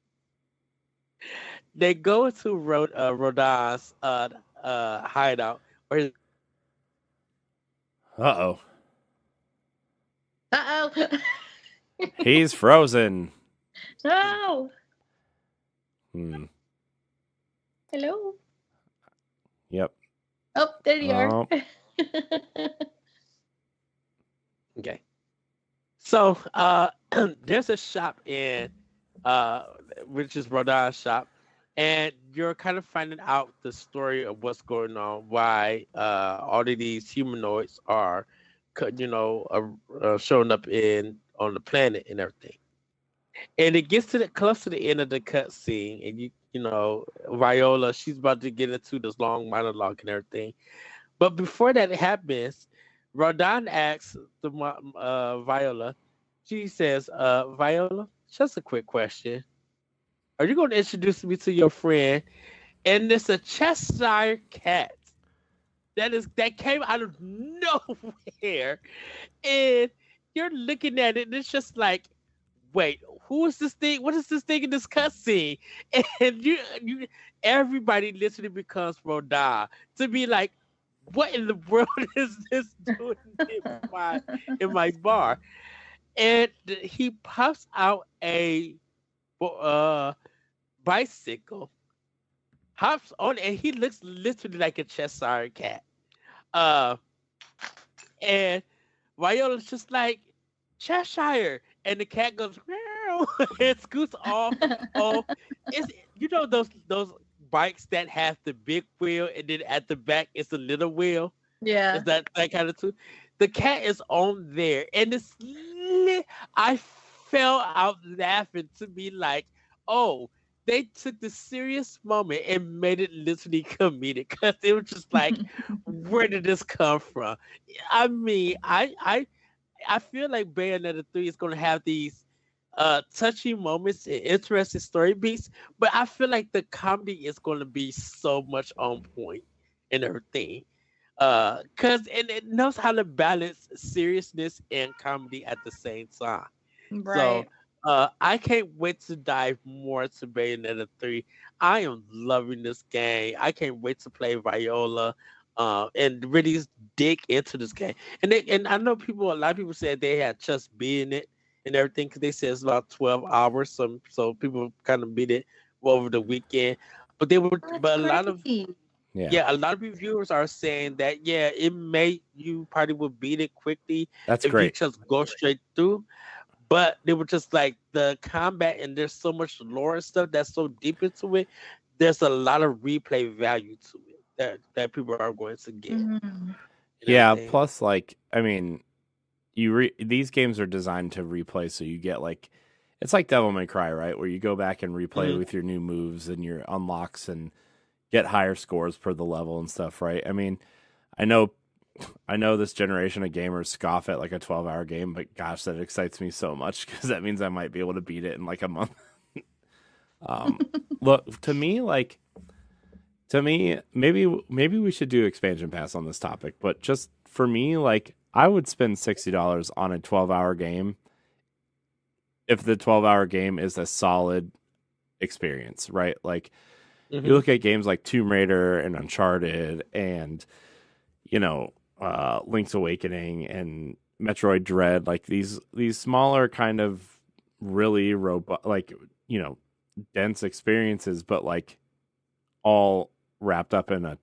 They go to Rodin's hideout.
Uh-oh. He's frozen.
No.
Hello. Yep.
Oh, there you are.
Okay. So there's a shop in which is Rodin's shop, and you're kind of finding out the story of what's going on, why all of these humanoids are showing up on the planet and everything. And it gets close to the end of the cutscene, and you know, Viola, she's about to get into this long monologue and everything. But before that happens, Rodin asks the Viola, she says, Viola, just a quick question. Are you going to introduce me to your friend? And it's a Cheshire cat that came out of nowhere. And you're looking at it, and it's just like, wait, who is this thing? What is this thing in this cutscene? And you everybody literally becomes Rodin to be like, what in the world is this doing in my bar? And he pops out a bicycle, hops on, and he looks literally like a Cheshire cat. And Viola's just like, Cheshire. and the cat goes meow and scoots off. Oh, it's those bikes that have the big wheel and then at the back it's a little wheel.
Yeah.
Is that kind of too? The cat is on there, and I fell out laughing to be like, oh, they took the serious moment and made it literally comedic because it was just like, where did this come from? I mean, I feel like Bayonetta 3 is going to have these touchy moments and interesting story beats, but I feel like the comedy is going to be so much on point and everything. Cause it knows how to balance seriousness and comedy at the same time. So
Right.
I can't wait to dive more to Bayonetta 3. I am loving this game. I can't wait to play Viola and really dig into this game. And I know a lot of people said they had just beaten it and everything because they said it's about 12 hours. So people kind of beat it over the weekend.
That's
But a lot of
crazy.
Yeah,
yeah, a lot of reviewers are saying that yeah, you probably would beat it quickly
that's
if you
great.
just go straight through. But they were just like the combat and there's so much lore and stuff that's so deep into it. There's a lot of replay value to it that people are going to get
Mhm.
and
Yeah,
everything.
plus like I mean, these games are designed to replay, so you get like it's like Devil May Cry, right? Where you go back and replay
Hmm.
with your new moves and your unlocks and get higher scores per the level and stuff, right? I mean, I know I know this generation of gamers scoff at like a 12-hour game, but gosh, that excites me so much because that means I might be able to beat it in like a month. um, look, to me, maybe we should do expansion pass on this topic, but just for me, like I would spend $60 on a 12-hour game if the 12-hour game is a solid experience, right? Like you
Hmm.
look at games like Tomb Raider and Uncharted and you know, Link's Awakening and Metroid Dread, like these smaller kind of really robust, like dense experiences, but like all wrapped up in a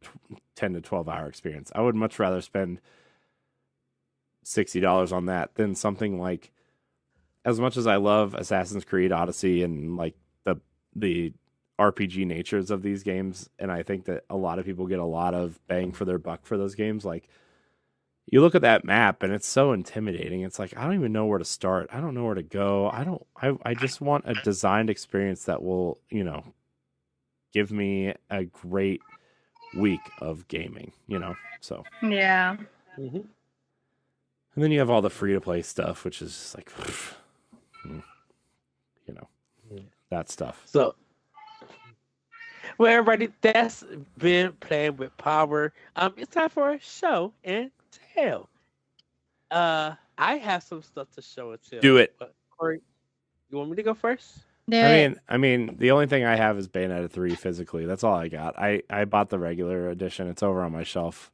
10 to 12-hour experience. I would much rather spend $60 on that than something like, as much as I love Assassin's Creed Odyssey and like the RPG natures of these games, and I think that a lot of people get a lot of bang for their buck for those games. Like you look at that map and it's so intimidating. It's like I don't even know where to start. I don't know where to go. I just want a designed experience that will, give me a great week of gaming. So,
Yeah.
Hmm.
and then you have all the free to play stuff, which is just like you know, that stuff.
So, well, everybody, that's been playing with power. It's time for a show and tell. I have some stuff to show and tell.
Do it.
But Corey, you want me to go first?
Do it.
I mean, the only thing I have is Bayonetta 3 physically. That's all I got. I bought the regular edition. It's over on my shelf.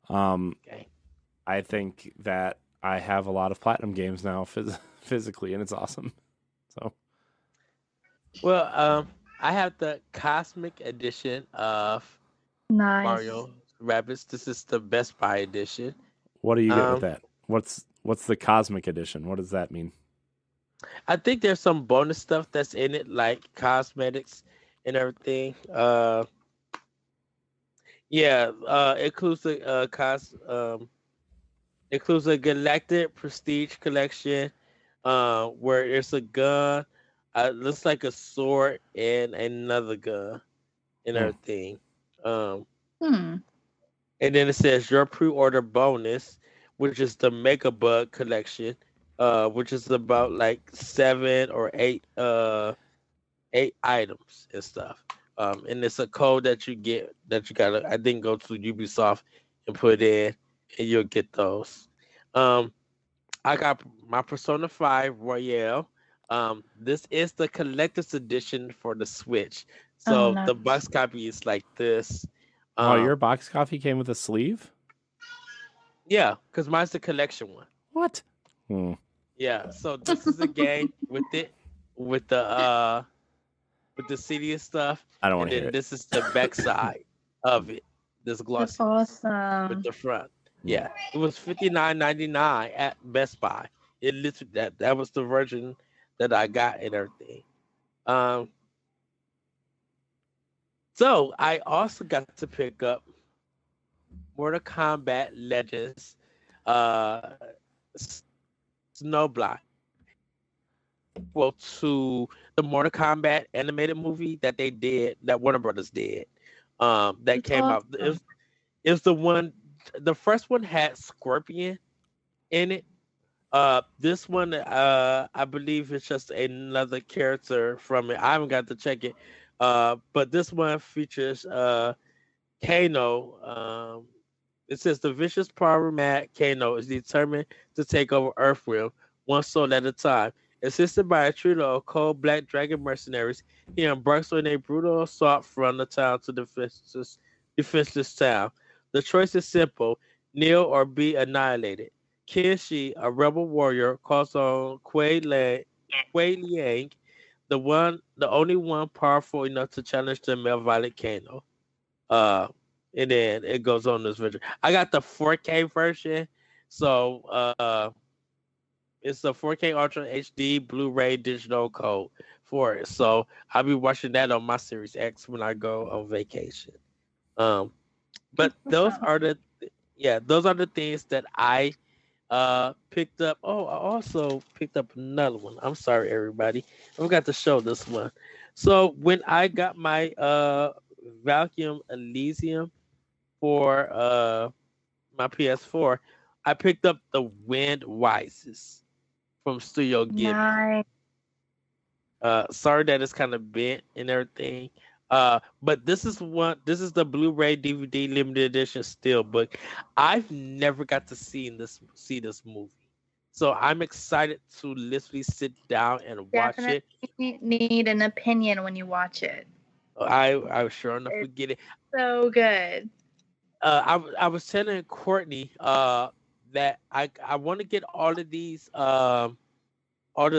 Okay.
I think that I have a lot of Platinum games now physically, and it's awesome. So,
Well, I have the Cosmic Edition of
Nice.
Mario Rabbids. This is the Best Buy edition.
what do you get with
Um,
that? What's the Cosmic Edition? What does that mean?
I think there's some bonus stuff that's in it, like cosmetics and everything. Yeah, includes a Galactic Prestige collection, where it's a gun, looks like a sword and another gun and
Hmm.
everything. Um,
Hmm.
and then it says your pre-order bonus, which is the Mega Bug collection, which is about like 7 or 8 items and stuff. And it's a code that you get that you gotta I think go to Ubisoft and put in and you'll get those. Um I got my Persona 5 Royale. This is the collector's edition for the Switch.
Oh
So
no.
the box copy is like this.
Oh, your
Um
box coffee came with a sleeve?
yeah, because mine's the collection one.
What? Hmm.
Yeah, so this is a game with the CD and stuff,
I don't
and
want to hear
then
it.
this is the back side of it. This
That's
glossy with
awesome.
the front. Yeah, it was $59.99 at Best Buy, It literally that was the version that I got and everything. Um, so I also got to pick up Mortal Kombat Legends, uh, S- Snowblock, sequel to the Mortal Kombat animated movie that they did, that Warner Brothers did. That
That's
came out.
awesome.
It was the one. The first one had Scorpion in it. This one, I believe it's just another character from it. I haven't got to check it. But this one features Kano. It says the vicious power mad Kano is determined to take over Earthrealm one soul at a time. Assisted by a trio of cold black dragon mercenaries, he embarks on a brutal assault from the town to defenseless town. The choice is simple: kneel or be annihilated. Kenshi, a rebel warrior, calls on Kuei Liang, the only one powerful enough to challenge the malevolent Kano. Uh, and then it goes on this version. I got the 4K version, so it's the 4K Ultra HD Blu-ray digital code for it. So I'll be watching that on my Series X when I go on vacation. Um, but those
Awesome.
are those are the things that I picked up. Oh, I also picked up another one. I'm sorry, everybody. I forgot to show this one. So when I got my Valkyrie Elysium for my PS4, I picked up the Wind Rises from Studio Ghibli.
Nice.
Sorry that it's kind of bent and everything. But this is the Blu-ray DVD limited edition steelbook. I've never got to see this movie. So I'm excited to literally sit down and watch
Definitely
it.
need an opinion when you watch it.
I sure enough
It's
would get it.
so good.
I was telling Courtney that I want to get all the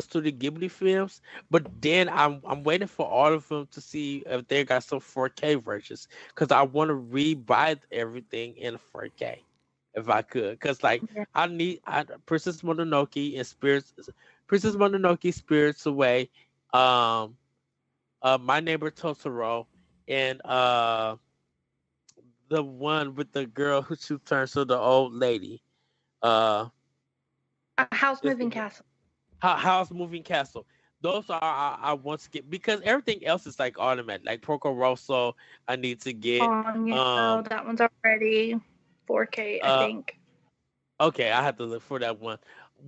Studio Ghibli films, but then I'm waiting for all of them to see if they got some 4K versions because I want to rebuy everything in 4K if I could. Because like
Yeah.
Princess Mononoke, Spirits Away, um, My Neighbor Totoro, and the one with the girl who she turns to the old lady. Uh,
A house
is
moving castle.
House Moving Castle. Those are I want to get because everything else is like automatic. Like Porco Rosso, I need to get.
Oh,
Um,
that one's already 4K, I
uh,
think.
okay, I have to look for that one.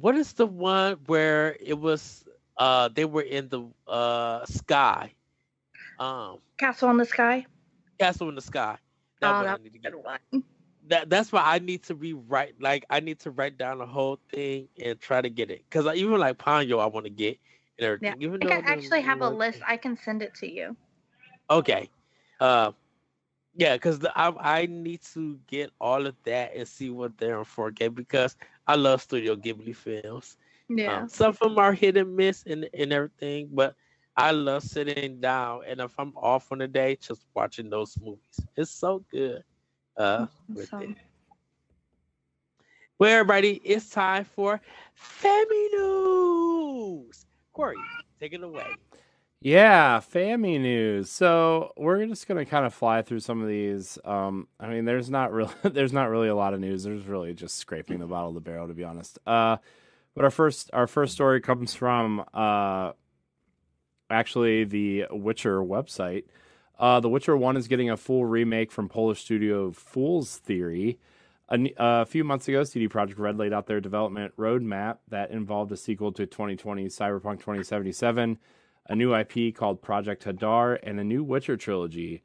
What is the one where it was? They were in the sky. Um,
Castle in the Sky.
Castle in the Sky. That
Oh,
one I
that's
need to
a
get.
good one.
That's why I need to rewrite. Like I need to write down the whole thing and try to get it. Cause even like Ponyo, I want to get and
Yeah.
everything. Even
I think I
though the
actually have a
like,
list. I can send it to you.
okay, uh, yeah, cause I need to get all of that and see what they're on 4K because I love Studio Ghibli films.
Yeah.
Some of them are hit and miss and everything, but I love sitting down and if I'm off on a day, just watching those movies. It's so good. With it.
Awesome.
Well, everybody, it's time for Family News. Corey, take it away.
Yeah, Fammy news. So we're just gonna kind of fly through some of these. I mean, there's not really there's not really a lot of news. There's really just scraping the bottom of the barrel, to be honest. But our first story comes from actually the Witcher website. The Witcher 1 is getting a full remake from Polish studio Fool's Theory. A few months ago, CD Projekt Red laid out their development roadmap that involved a sequel to 2020's Cyberpunk 2077, a new IP called Project Hadar, and a new Witcher trilogy.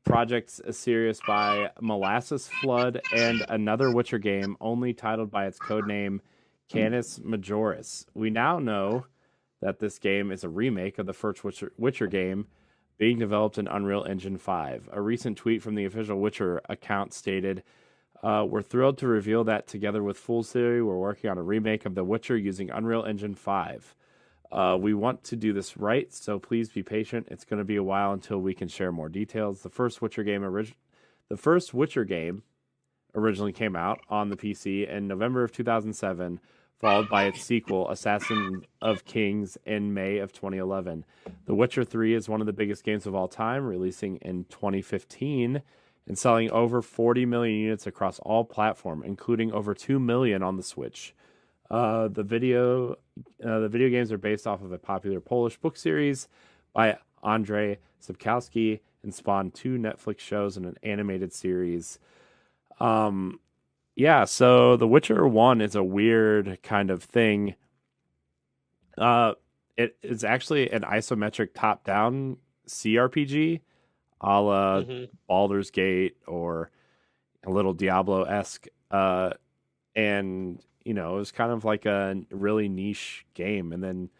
Projects Sirius by Molasses Flood, and another Witcher game only titled by its codename Canis Majoris. We now know that this game is a remake of the first Witcher game being developed in Unreal Engine 5. A recent tweet from the official Witcher account stated, we're thrilled to reveal that together with Fool's Theory, we're working on a remake of The Witcher using Unreal Engine 5. We want to do this right, so please be patient. It's going to be a while until we can share more details. The first Witcher game originally came out on the PC in November of 2007, followed by its sequel, Assassin of Kings, in May of 2011. The Witcher 3 is one of the biggest games of all time, releasing in 2015 and selling over 40 million units across all platforms, including over 2 million on the Switch. The video games are based off of a popular Polish book series by Andrzej Sapkowski and spawned 2 Netflix shows and an animated series. So The Witcher 1 is a weird kind of thing. It is actually an isometric top-down CRPG, a la Baldur's Gate or a little Diablo-esque. And, it was kind of like a really niche game. And then,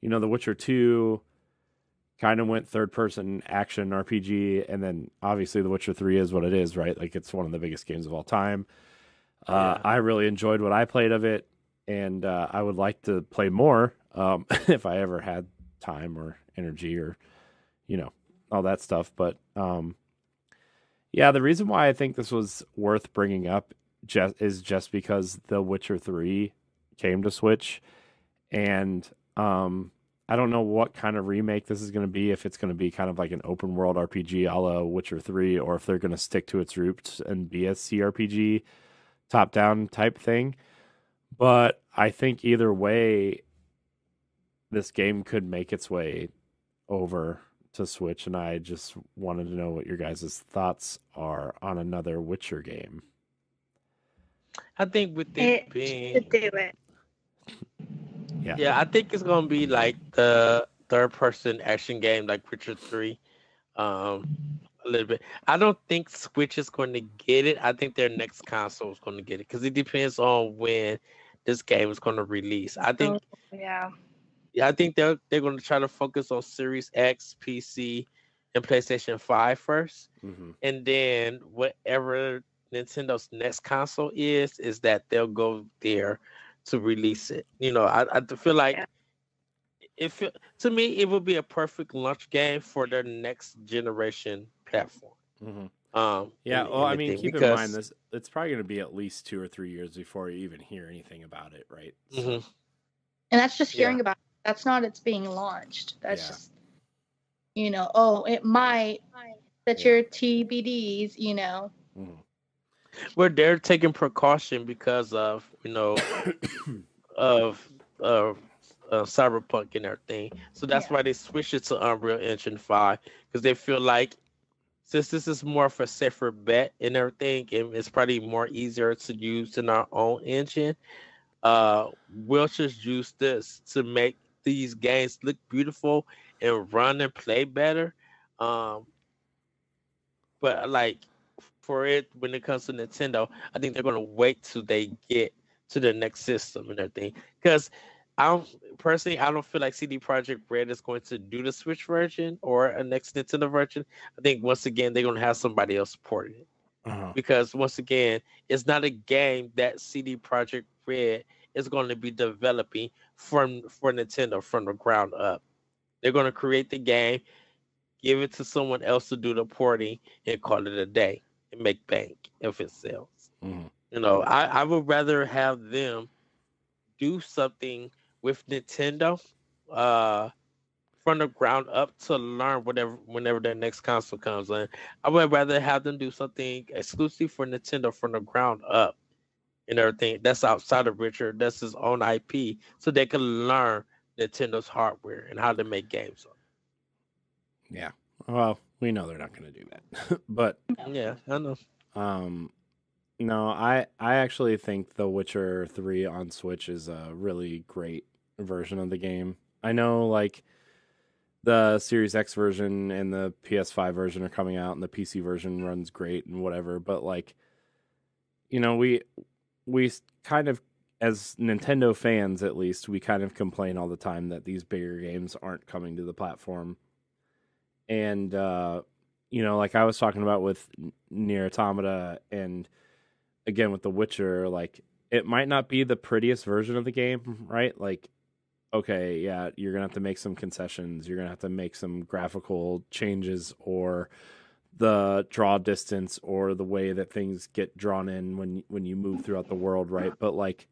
The Witcher 2 kind of went third-person action RPG. And then, obviously, The Witcher 3 is what it is, right? Like, it's one of the biggest games of all time. I really enjoyed what I played of it, and I would like to play more if I ever had time or energy or, all that stuff. But, the reason why I think this was worth bringing up is just because The Witcher 3 came to Switch, and I don't know what kind of remake this is going to be, if it's going to be kind of like an open world RPG a la Witcher 3, or if they're going to stick to its roots and be a CRPG top-down type thing. But I think either way, this game could make its way over to Switch, and I just wanted to know what your guys' thoughts are on another Witcher game.
I think with it being...
should do it.
Yeah, I think it's going to be like the third-person action game like Witcher 3. A little bit. I don't think Switch is going to get it. I think their next console is going to get it because it depends on when this game is going to release. I think. I think they're going to try to focus on Series X, PC, and PlayStation 5 first, and then whatever Nintendo's next console is that they'll go there to release it. I feel like. To me, it would be a perfect launch game for their next generation platform.
Keep in mind this. It's probably going to be at least 2 or 3 years before you even hear anything about it, right? So.
And that's just hearing about it. That's not it's being launched. That's just, it might. That's your TBDs,
Where they're taking precaution because of, of Cyberpunk and everything. So that's why they switched it to Unreal Engine 5, because they feel like since this is more of a safer bet and everything, and it's probably more easier to use than our own engine, we'll just use this to make these games look beautiful and run and play better. But like for it, when it comes to Nintendo, I think they're going to wait till they get to the next system and everything, because I don't feel like CD Projekt Red is going to do the Switch version or a next Nintendo version. I think once again they're going to have somebody else supporting it, because once again it's not a game that CD Projekt Red is going to be developing for Nintendo from the ground up. They're going to create the game, give it to someone else to do the porting, and call it a day and make bank if it sells. I would rather have them do something with Nintendo from the ground up to learn whenever their next console comes in. I would rather have them do something exclusive for Nintendo from the ground up and everything that's outside of Richard, that's his own IP, so they can learn Nintendo's hardware and how to make games.
Yeah. Well, we know they're not going to do that. But
yeah, I know.
No, I actually think The Witcher 3 on Switch is a really great version of the game. I know, like, the Series X version and the PS5 version are coming out, and the PC version runs great and whatever, but, like, we kind of, as Nintendo fans at least, we kind of complain all the time that these bigger games aren't coming to the platform. And, like I was talking about with Nier Automata and again with The Witcher, like, it might not be the prettiest version of the game, right? Like, okay, yeah, you're gonna have to make some concessions, you're gonna have to make some graphical changes, or the draw distance or the way that things get drawn in when you move throughout the world, right? But like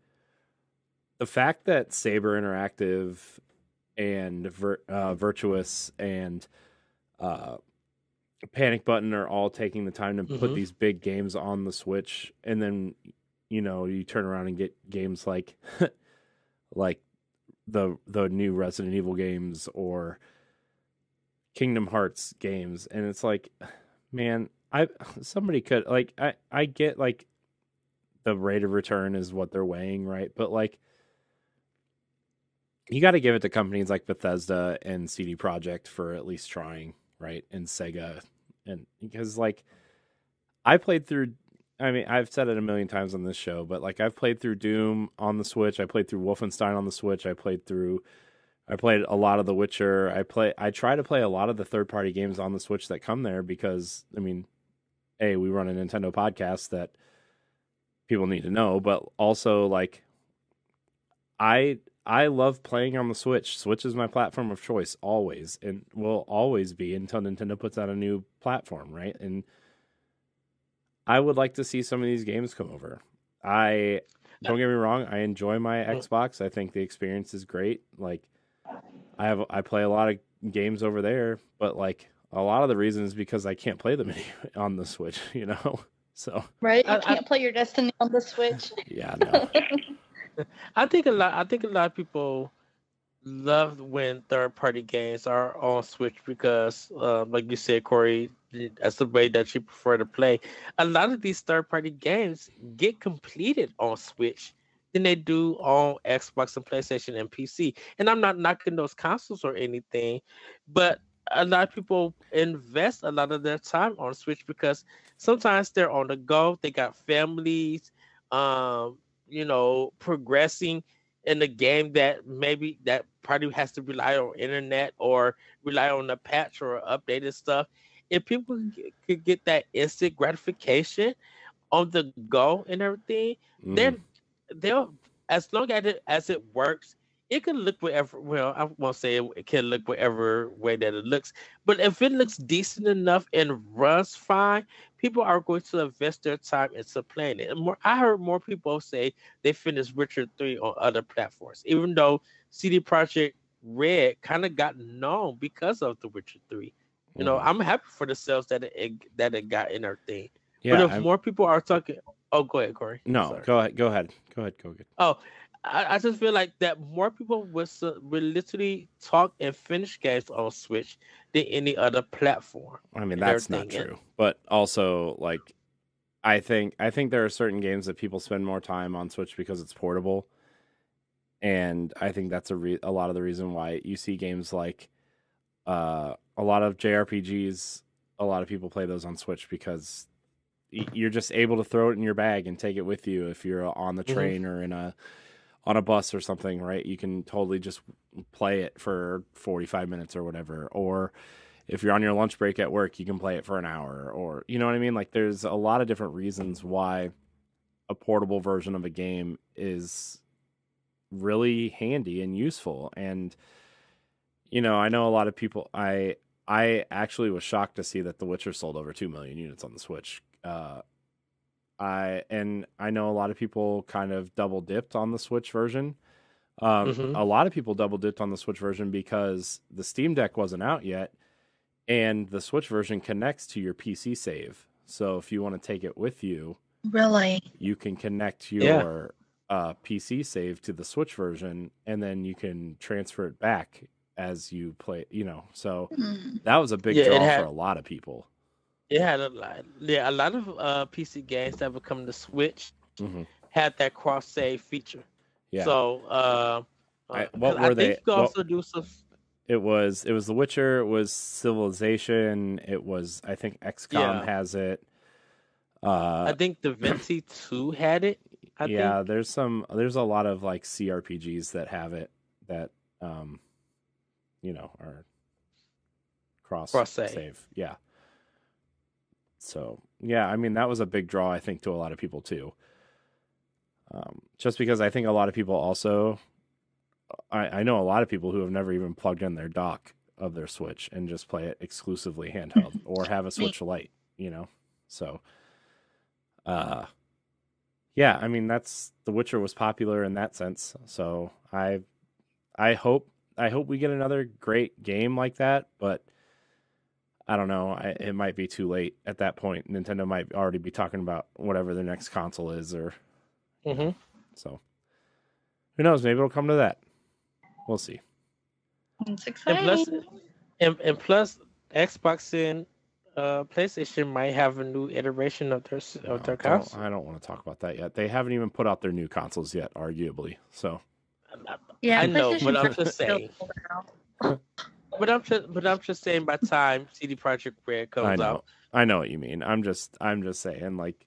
the fact that Saber Interactive and Virtuous and Panic Button are all taking the time to put these big games on the Switch, and then you turn around and get games like like the new Resident Evil games or Kingdom Hearts games, and it's like, man, somebody could like I get like the rate of return is what they're weighing, right? But like you got to give it to companies like Bethesda and CD Projekt for at least trying, right? And Sega, and because like I played through. I mean, I've said it a million times on this show, but like I've played through Doom on the Switch. I played through Wolfenstein on the Switch. I played a lot of The Witcher. I try to play a lot of the third-party games on the Switch that come there because, I mean, A, we run a Nintendo podcast that people need to know, but also like I love playing on the Switch. Switch is my platform of choice always and will always be until Nintendo puts out a new platform, right? And I would like to see some of these games come over. Don't get me wrong, I enjoy my Xbox. I think the experience is great. Like I play a lot of games over there, but like a lot of the reason is because I can't play them on the Switch, So
right, you can't play your Destiny on the Switch.
Yeah, no.
I think a lot of people love when third-party games are on Switch because, like you said, Corey, that's the way that you prefer to play. A lot of these third-party games get completed on Switch than they do on Xbox and PlayStation and PC. And I'm not knocking those consoles or anything, but a lot of people invest a lot of their time on Switch because sometimes they're on the go. They got families, progressing in a game that maybe that probably has to rely on internet or rely on a patch or updated stuff. If people could get that instant gratification on the go and everything, then they'll, as long as it works, it can look whatever. Well, I won't say it can look whatever way that it looks, but if it looks decent enough and runs fine, people are going to invest their time into playing it. And I heard more people say they finished Witcher 3 on other platforms, even though CD Projekt Red kind of got known because of The Witcher 3. I'm happy for the sales that it got in our thing. Yeah, but if more people are talking, go ahead, Corey.
No, go ahead.
Oh, I just feel like that more people will literally talk and finish games on Switch than any other platform.
I mean, that's not true. But also, like, I think there are certain games that people spend more time on Switch because it's portable, and I think that's a lot of the reason why you see games like a lot of JRPGs. A lot of people play those on Switch because you're just able to throw it in your bag and take it with you if you're on the train or on a bus or something, right? You can totally just play it for 45 minutes or whatever. Or if you're on your lunch break at work, you can play it for an hour, or, you know what I mean? Like there's a lot of different reasons why a portable version of a game is really handy and useful. And, I know a lot of people, I actually was shocked to see that The Witcher sold over 2 million units on the Switch. I know a lot of people kind of double dipped on the Switch version. A lot of people double dipped on the Switch version because the Steam Deck wasn't out yet, and the Switch version connects to your PC save. So if you want to take it with you,
really,
you can connect your PC save to the Switch version, and then you can transfer it back as you play. So that was a big draw for a lot of people.
It had a lot of PC games that would come to Switch had that cross save feature. Yeah. So
what were they?
Think you could also do some.
It was The Witcher. It was Civilization. It was, I think, XCOM has it.
I think Divinity 2 had it. I think.
There's a lot of like CRPGs that have it that are cross save. Yeah. So, yeah, I mean, that was a big draw, I think, to a lot of people, too. Just because I think a lot of people also... I know a lot of people who have never even plugged in their dock of their Switch and just play it exclusively handheld or have a Switch Lite. So, yeah, I mean, The Witcher was popular in that sense. So I hope we get another great game like that, but I don't know. It might be too late at that point. Nintendo might already be talking about whatever their next console is, or so. Who knows? Maybe it'll come to that. We'll see.
It's exciting.
And plus, Xbox and PlayStation might have a new iteration of their console.
I don't want to talk about that yet. They haven't even put out their new consoles yet, arguably. So.
Yeah,
I know, but I'm just saying. But I'm just saying. By the time CD Projekt Red comes out,
I know what you mean. I'm just saying, like,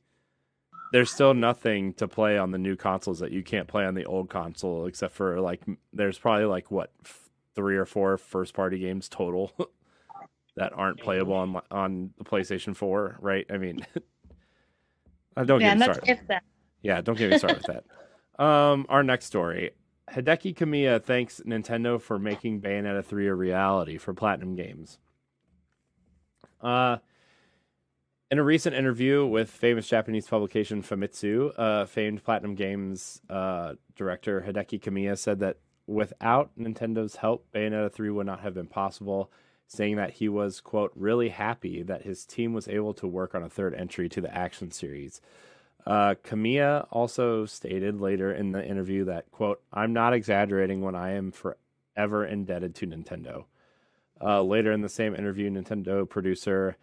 there's still nothing to play on the new consoles that you can't play on the old console, except for like there's probably like what 3 or 4 first-party games total that aren't playable on the PlayStation 4, right? I mean, don't get me started. Yeah, don't get me started with that. Our next story. Hideki Kamiya thanks Nintendo for making Bayonetta 3 a reality for PlatinumGames. In a recent interview with famous Japanese publication Famitsu, famed PlatinumGames director Hideki Kamiya said that without Nintendo's help, Bayonetta 3 would not have been possible, saying that he was, quote, really happy that his team was able to work on a third entry to the action series. Kamiya also stated later in the interview that, quote, I'm not exaggerating when I am forever indebted to Nintendo. Later in the same interview, Nintendo producer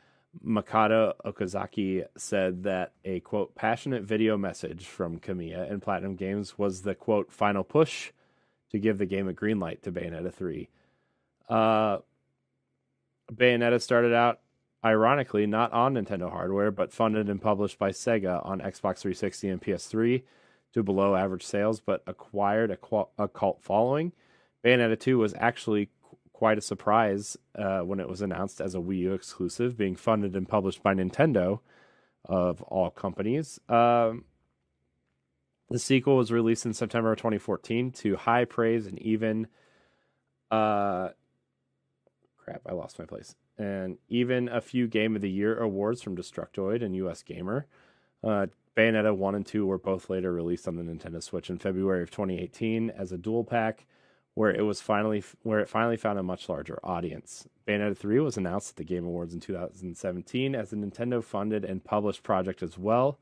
Makoto Okazaki said that a, quote, passionate video message from Kamiya and PlatinumGames was the, quote, final push to give the game a green light to Bayonetta 3. Bayonetta started out, ironically, not on Nintendo hardware, but funded and published by Sega on Xbox 360 and PS3 to below average sales, but acquired a cult following. Bayonetta 2 was actually quite a surprise when it was announced as a Wii U exclusive, being funded and published by Nintendo, of all companies. The sequel was released in September of 2014 to high praise and even... crap, I lost my place. And even a few Game of the Year awards from Destructoid and US Gamer. Bayonetta 1 and 2 were both later released on the Nintendo Switch in February of 2018 as a dual pack, where it finally found a much larger audience. Bayonetta 3 was announced at the Game Awards in 2017 as a Nintendo-funded and published project as well.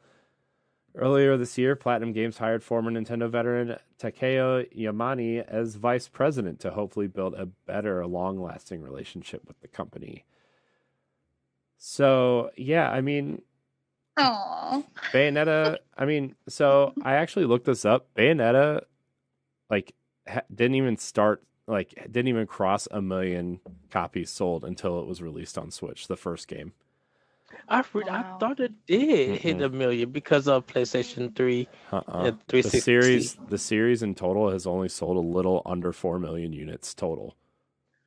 Earlier this year, PlatinumGames hired former Nintendo veteran Takeo Yamane as vice president to hopefully build a better, long-lasting relationship with the company. So, yeah, I mean...
Aww.
Bayonetta, so I actually looked this up. Bayonetta, didn't even cross 1 million copies sold until it was released on Switch, the first game.
I thought it did hit 1 million because of PlayStation 3 and 360.
The series in total has only sold a little under 4 million units total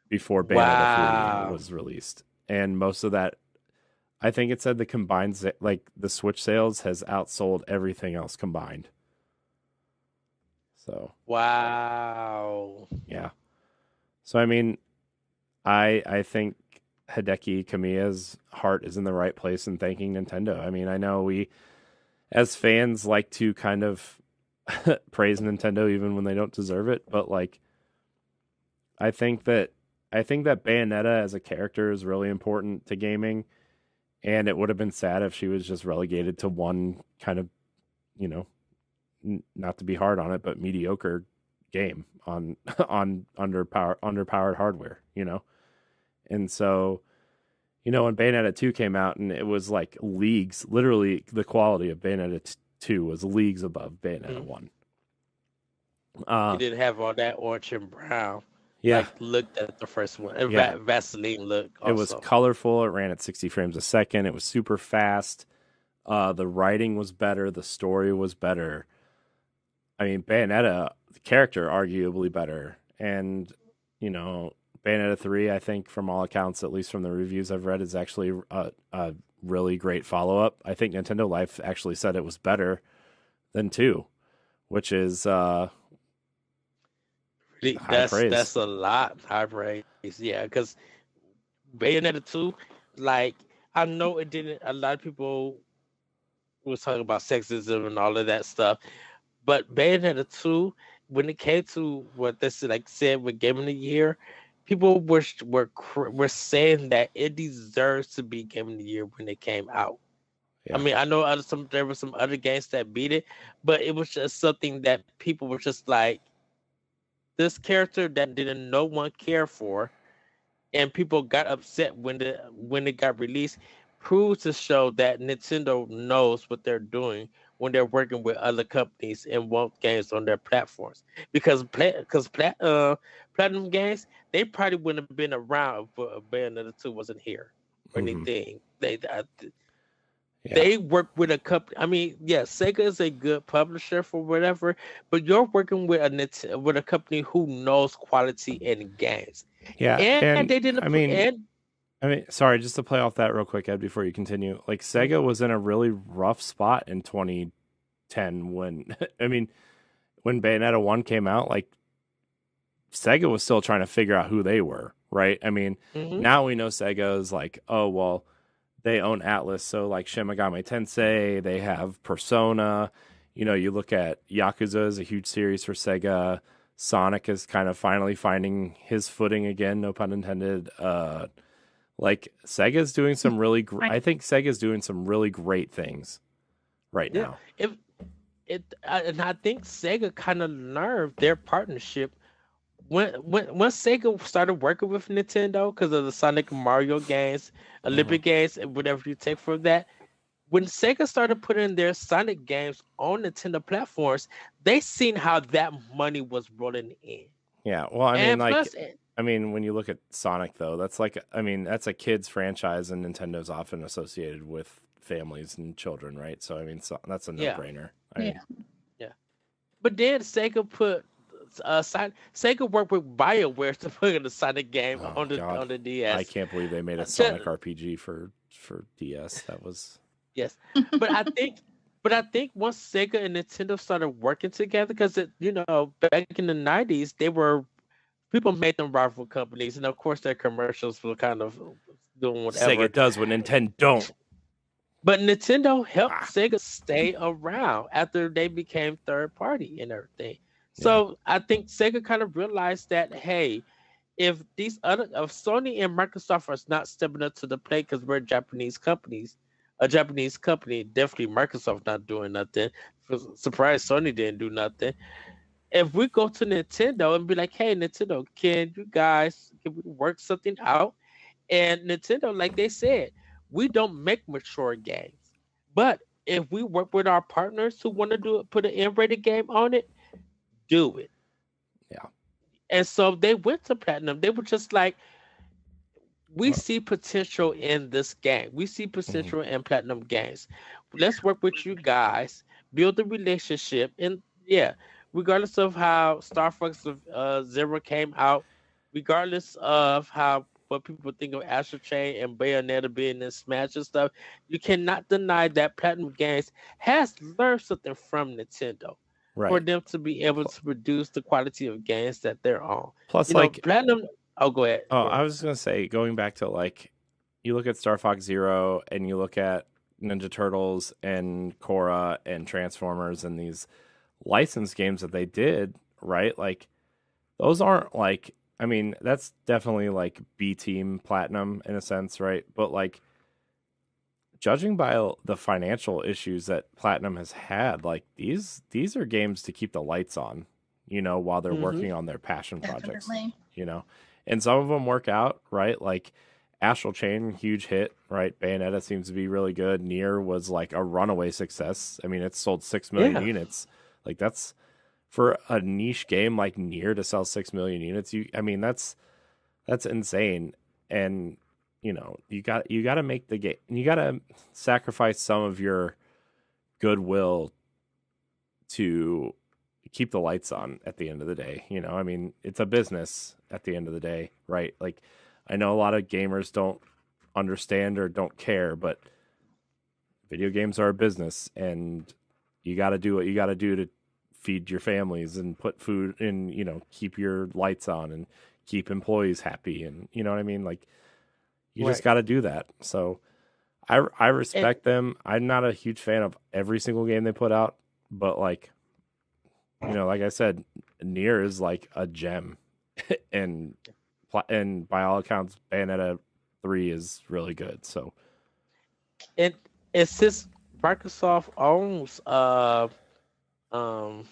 before Bayonetta 3 was released. And most of that, I think it said the combined, the Switch sales has outsold everything else combined. So.
Wow.
Yeah. So, I think Hideki Kamiya's heart is in the right place in thanking Nintendo. I know we, as fans, like to kind of praise Nintendo even when they don't deserve it, but I think that Bayonetta as a character is really important to gaming, and it would have been sad if she was just relegated to one kind of, not to be hard on it, but mediocre game on underpowered hardware, And so, when Bayonetta 2 came out and it was leagues, literally the quality of Bayonetta 2 was leagues above Bayonetta 1.
You didn't have all that orange and brown.
Yeah.
Looked at the first one. Vaseline look also.
It was colorful. It ran at 60 frames a second. It was super fast. The writing was better. The story was better. Bayonetta, the character, arguably better. And, Bayonetta 3, I think, from all accounts, at least from the reviews I've read, is actually a really great follow-up. I think Nintendo Life actually said it was better than 2, which is high praise.
That's a lot high praise. Yeah, because Bayonetta 2, I know it didn't. A lot of people was talking about sexism and all of that stuff, but Bayonetta 2, when it came to what this like said with Game of the Year, people were saying that it deserves to be Game of the Year when it came out. I
Yeah.
mean, I know there were some other games that beat it, but it was just something that people were just like this character that didn't no one care for, and people got upset when it got released. Proves to show that Nintendo knows what they're doing when they're working with other companies and want games on their platforms. Platinum Games, they probably wouldn't have been around if Bayonetta 2 wasn't here or
Hmm.
anything.
Yeah.
They work with a company. I mean, yeah, Sega is a good publisher for whatever, but you're working with with a company who knows quality in games,
Yeah.
and
And
they didn't.
I mean, sorry, just to play off that real quick, Ed, before you continue. Like Sega was in a really rough spot in 2010 when I mean, when Bayonetta 1 came out, like Sega was still trying to figure out who they were, right? I mean,
Mhm.
now we know Sega is like, oh well, they own Atlas, so like Shin Megami Tensei, they have Persona. You know, you look at Yakuza is a huge series for Sega. Sonic is kind of finally finding his footing again, no pun intended. Like Sega's doing some really I think Sega's doing some really great things right
Yeah,
now.
and I think Sega kind of learned their partnership when Sega started working with Nintendo because of the Sonic and Mario games,
Mhm.
Olympic games, and whatever you take from that. When Sega started putting their Sonic games on Nintendo platforms, they seen how that money was rolling in.
Yeah, well, I mean,
And
like,
plus,
when you look at Sonic, though, that's like, I mean, that's a kid's franchise, and Nintendo's often associated with families and children, right? So, I mean, that's a
yeah,
no-brainer.
Yeah.
yeah. But then Sega put Sega worked with BioWare to put in the Sonic game
Oh
on
God,
the
I
DS.
can't believe they made a
Ju-
Sonic RPG for DS. That was
yes, but I think once Sega and Nintendo started working together, because back in the '90s they were people made them rival companies, and of course their commercials were kind of doing whatever.
Sega does what Nintendo don't.
But Nintendo helped
Ah,
Sega stay around after they became third party and everything.
yeah,
So I think Sega kind of realized that, hey, if Sony and Microsoft are not stepping up to the plate because we're a Japanese company, definitely Microsoft not doing nothing. Surprised Sony didn't do nothing. If we go to Nintendo and be like, hey, Nintendo, can we work something out? And Nintendo, like they said, we don't make mature games. But if we work with our partners who want to put an M-rated game on it, do it.
yeah.
And so they went to Platinum. They were just like, we
Well,
see potential in this game. We see
mhm.
potential in Platinum Games. Let's work with you guys, build a relationship, and yeah, regardless of how Star Fox Zero came out, regardless of how what people think of Astral Chain and Bayonetta being in Smash and stuff, you cannot deny that Platinum Games has learned something from Nintendo for
Right.
them to be able to produce the quality of games that they're on.
Plus, like,
Platinum. Oh, go ahead.
oh,
Go
I
ahead.
was gonna say, going back to like, you look at Star Fox Zero and you look at Ninja Turtles and Korra and Transformers and these licensed games that they did, right? Like, those aren't like, I mean, that's definitely like B team platinum in a sense, right? But like, judging by the financial issues that Platinum has had, like these are games to keep the lights on, while they're
Hmm.
working on their passion projects,
Definitely.
you know. And some of them work out, right? Like Astral Chain, huge hit, right? Bayonetta seems to be really good. Nier was like a runaway success. I mean, it's sold 6 million
Yeah.
units. Like that's for a niche game like Nier to sell 6 million units. I mean, that's insane. And you got to make the game. You got to sacrifice some of your goodwill to keep the lights on at the end of the day. I mean, it's a business at the end of the day, right? Like, I know a lot of gamers don't understand or don't care, but video games are a business, and you got to do what you got to do to feed your families and put food in, keep your lights on and keep employees happy. And you know what I mean? Like, you just
Right.
got to do that. So, I respect them. I'm not a huge fan of every single game they put out, but like, like I said, Nier is like a gem, and by all accounts, Bayonetta 3 is really good. So
It's since Microsoft owns um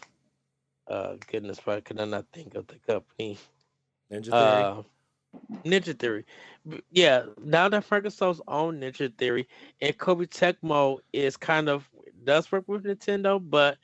goodness, why could I not think of the company?
Ninja Theory.
Ninja Theory. Yeah, now that Microsoft's own Ninja Theory and Kobe Tecmo is kind of does work with Nintendo, but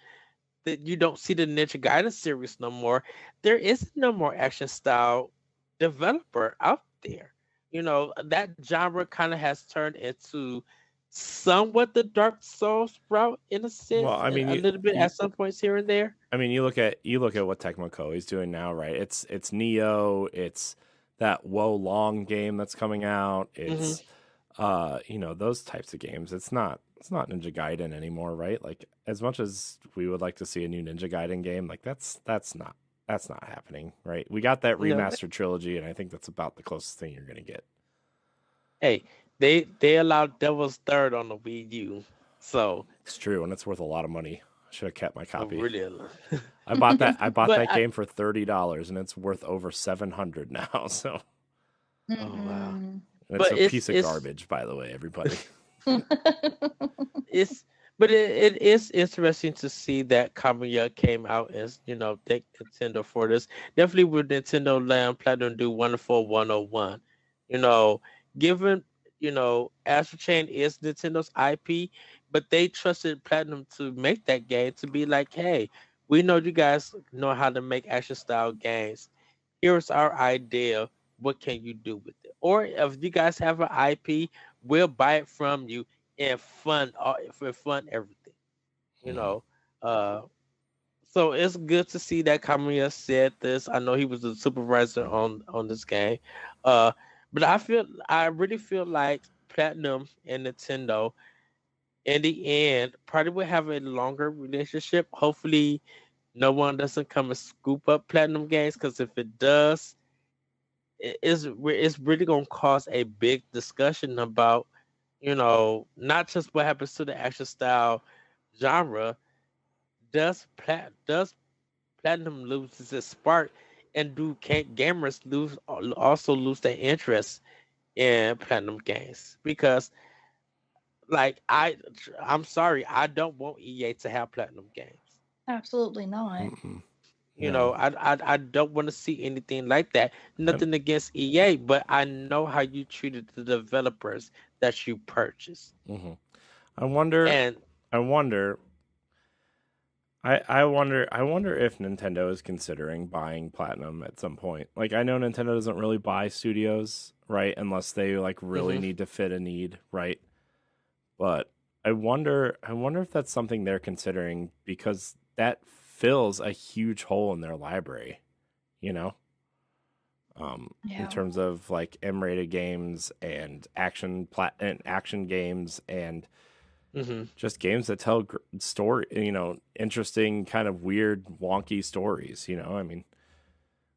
that you don't see the Ninja Gaiden series no more. There is no more action style developer out there. That genre kind of has turned into somewhat the Dark Souls route in a sense,
Well, I mean,
a little bit at some points here and there.
I mean, you look at what Tecmo Koei's doing now, right? It's Neo, it's that Wo Long game that's coming out. It's those types of games. It's not Ninja Gaiden anymore, right? Like, as much as we would like to see a new Ninja Gaiden game, like that's not happening, right? We got that
No,
remastered trilogy, and I think that's about the closest thing you're gonna get.
hey, they allowed Devil's Third on the Wii U, so
It's true, and it's worth a lot of money. I should have kept my copy.
really,
I bought that. I bought
but
that game for $30, and it's worth over $700 now. So
oh wow,
and
but
it's a piece of garbage, by the way, everybody.
it's it is interesting to see that Kamiya came out as thank Nintendo for this. Definitely with Nintendo Land Platinum do Wonderful 101. Given Astral Chain is Nintendo's IP, but they trusted Platinum to make that game to be like, hey, we know you guys know how to make action style games. Here's our idea. What can you do with it? Or if you guys have an IP, we'll buy it from you and fund everything. Uh, so it's good to see that Kamiya said this. I know he was the supervisor on this game. But I really feel like Platinum and Nintendo in the end probably will have a longer relationship. Hopefully no one doesn't come and scoop up Platinum Games, because if it does, it's really gonna cause a big discussion about not just what happens to the action style genre. Does Platinum lose its spark, and can't gamers also lose their interest in Platinum Games? Because like I'm sorry, I don't want EA to have Platinum Games.
Absolutely not.
No.
I don't want to see anything like that. Nothing against EA, but I know how you treated the developers that you purchased.
I wonder.
And
I wonder. I wonder if Nintendo is considering buying Platinum at some point. Like, I know Nintendo doesn't really buy studios, right? Unless they like really need to fit a need, right? But I wonder if that's something they're considering, because that fills a huge hole in their library, in terms of like M-rated games and action games and just games that tell story, interesting, kind of weird, wonky stories. I mean,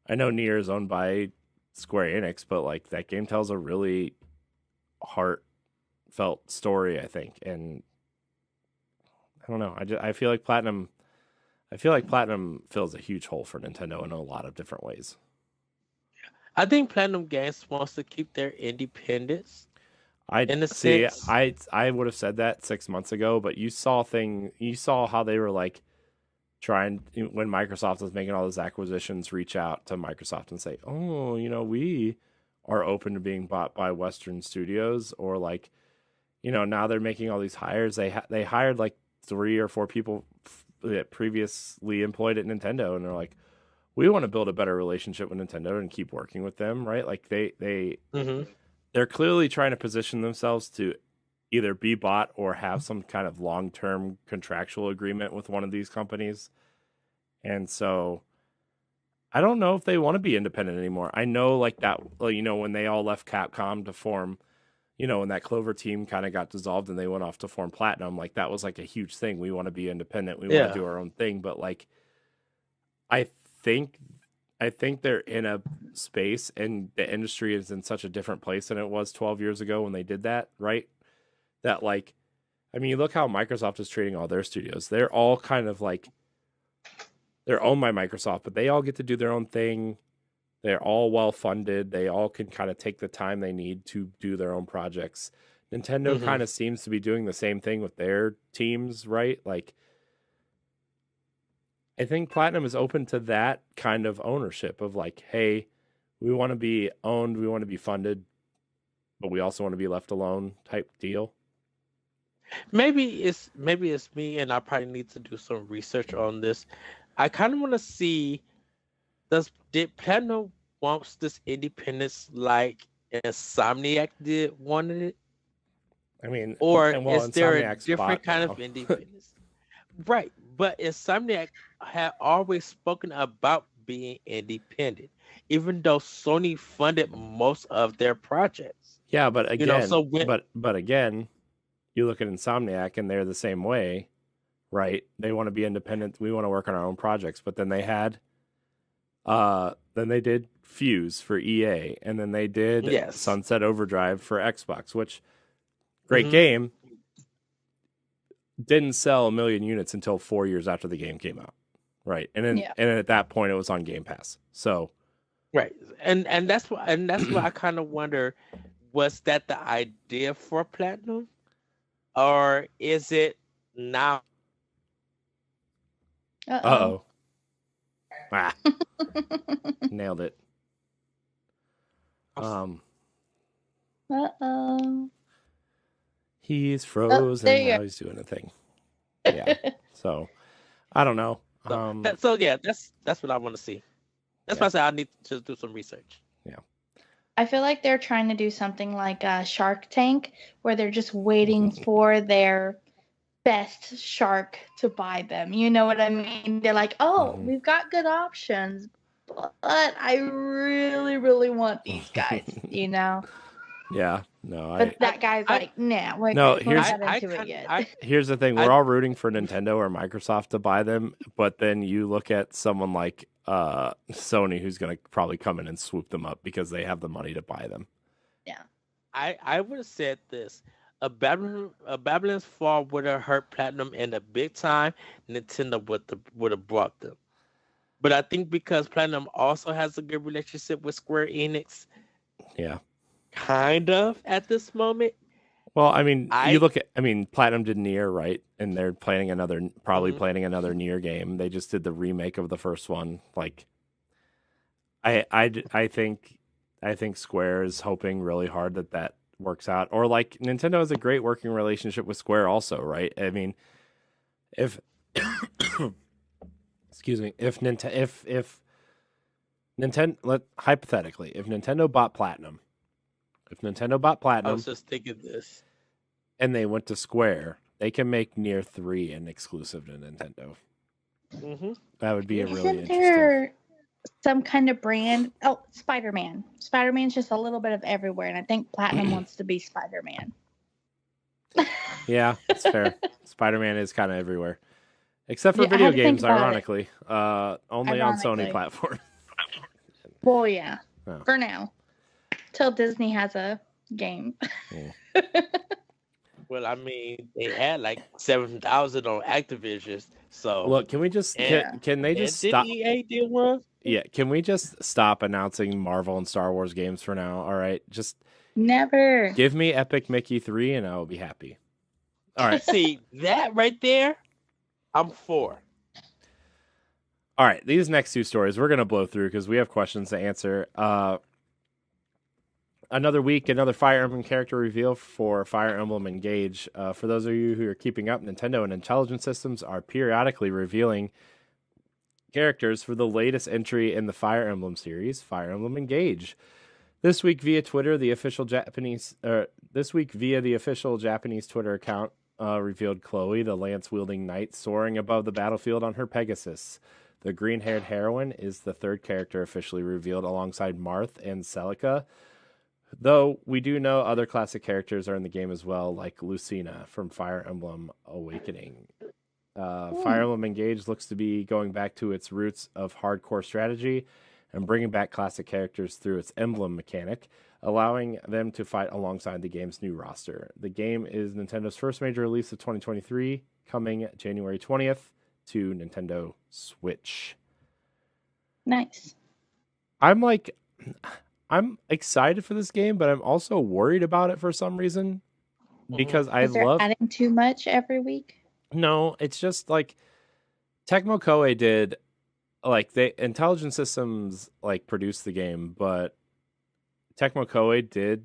I know Nier is owned by Square Enix, but like that game tells a really heartfelt story, I think. And I don't know. I feel like Platinum fills a huge hole for Nintendo in a lot of different ways.
I think Platinum Games wants to keep their independence. In a sense,
I would have said that 6 months ago, but you saw how they were like trying, when Microsoft was making all those acquisitions, reach out to Microsoft and say, oh, we are open to being bought by Western studios, or like, now they're making all these hires. They hired like 3 or 4 people that previously employed at Nintendo, and they're like, we want to build a better relationship with Nintendo and keep working with them, right? Like they're clearly trying to position themselves to either be bought or have some kind of long-term contractual agreement with one of these companies. And so I don't know if they want to be independent anymore. I know like that, when they all left Capcom to form, when that Clover team kind of got dissolved and they went off to form Platinum, like that was like a huge thing. We want to be independent. We want to do our own thing. But like, I think they're in a space, and the industry is in such a different place than it was 12 years ago when they did that, right? that like, I mean, you look how Microsoft is treating all their studios. They're all kind of like, they're owned by Microsoft, but they all get to do their own thing. They're all well funded. They all can kind of take the time they need to do their own projects. Nintendo kind of seems to be doing the same thing with their teams, right? Like, I think Platinum is open to that kind of ownership of like, hey, we want to be owned, we want to be funded, but we also want to be left alone type deal.
Maybe it's me, and I probably need to do some research on this. I kind of want to see, did Platinum wants this independence like Insomniac wanted it?
I mean,
or
well,
is there a
Insomniac's
different
bought
kind
now.
of independence? Right, but Insomniac had always spoken about being independent, even though Sony funded most of their projects.
Yeah, but again,
You know, so when
but again, you look at Insomniac and they're the same way, right? They want to be independent. We want to work on our own projects, but then they had, then they did Fuse for EA, and then they did
Yes.
Sunset Overdrive for Xbox, which great
Mhm.
game. Didn't sell 1 million units until 4 years after the game came out, right? And then
Yeah.
and at that point, it was on Game Pass. So
right, and that's why I kind of wonder, was that the idea for Platinum, or is it now?
uh-oh. Ah, nailed it.
Uh-oh.
He's frozen.
there you
Now
go.
he's doing a thing. Yeah. So I don't know.
So yeah, that's what I want to see. That's why I said I need to do some research.
I feel like they're trying to do something like Shark Tank, where they're just waiting for their best shark to buy them. You know what I mean? They're like, oh, we've got good options, but I really, really want these guys, you know?
Yeah. No.
But that guy's like, nah, we're
No,
good. We're
here's-
not into it yet.
Here's the thing: we're all rooting for Nintendo or Microsoft to buy them, but then you look at someone like Sony, who's going to probably come in and swoop them up because they have the money to buy them.
I would have said this: a Babylon's Fall would have hurt Platinum in a big time. Nintendo would have brought them. But I think because Platinum also has a good relationship with Square Enix,
Yeah.
kind of at this moment.
Well, I mean, you look at, I mean, Platinum did Nier, right? And they're planning planning another Nier game. They just did the remake of the first one. Like, I think Square is hoping really hard that works out. Or like Nintendo has a great working relationship with Square also, right? I mean, if excuse me, if Nintendo hypothetically, if Nintendo bought Platinum,
I was just thinking this.
and they went to Square, they can make Nier 3 an exclusive to Nintendo.
Mm-hmm.
That would be a really
Isn't
interesting.
there some kind of brand? Oh, Spider-Man. Spider-Man's just a little bit of everywhere, and I think Platinum wants to be Spider-Man.
Yeah, that's fair. Spider-Man is kind of everywhere, except for
Yeah, I
video
had to think
games.
about it.
Ironically, only on Sony
Ironically.
platforms.
Well, yeah,
Oh.
for now, till Disney has a game.
Well, I mean, they had like 7,000 on Activision. So
Look, can we just can they just stop?
Did EA do one?
Yeah, can we just stop announcing Marvel and Star Wars games for now? All right, just
Never.
give me Epic Mickey 3 and I will be happy. All right.
See that right there? I'm for.
All right, these next two stories we're going to blow through because we have questions to answer. Another week, another Fire Emblem character reveal for Fire Emblem Engage. For those of you who are keeping up, Nintendo and Intelligent Systems are periodically revealing characters for the latest entry in the Fire Emblem series, Fire Emblem Engage. This week via the official Japanese Twitter account revealed Chloe, the lance-wielding knight, soaring above the battlefield on her Pegasus. The green-haired heroine is the third character officially revealed alongside Marth and Celica, though we do know other classic characters are in the game as well, like Lucina from Fire Emblem Awakening. Fire Emblem Engage looks to be going back to its roots of hardcore strategy and bringing back classic characters through its emblem mechanic. allowing them to fight alongside the game's new roster. The game is Nintendo's first major release of 2023, coming January 20th to Nintendo Switch.
Nice.
I'm excited for this game, but I'm also worried about it for some reason because I love
adding too much every week.
No, it's just like Tecmo Koei did, like Intelligent Systems like produced the game, but Tecmo Koei did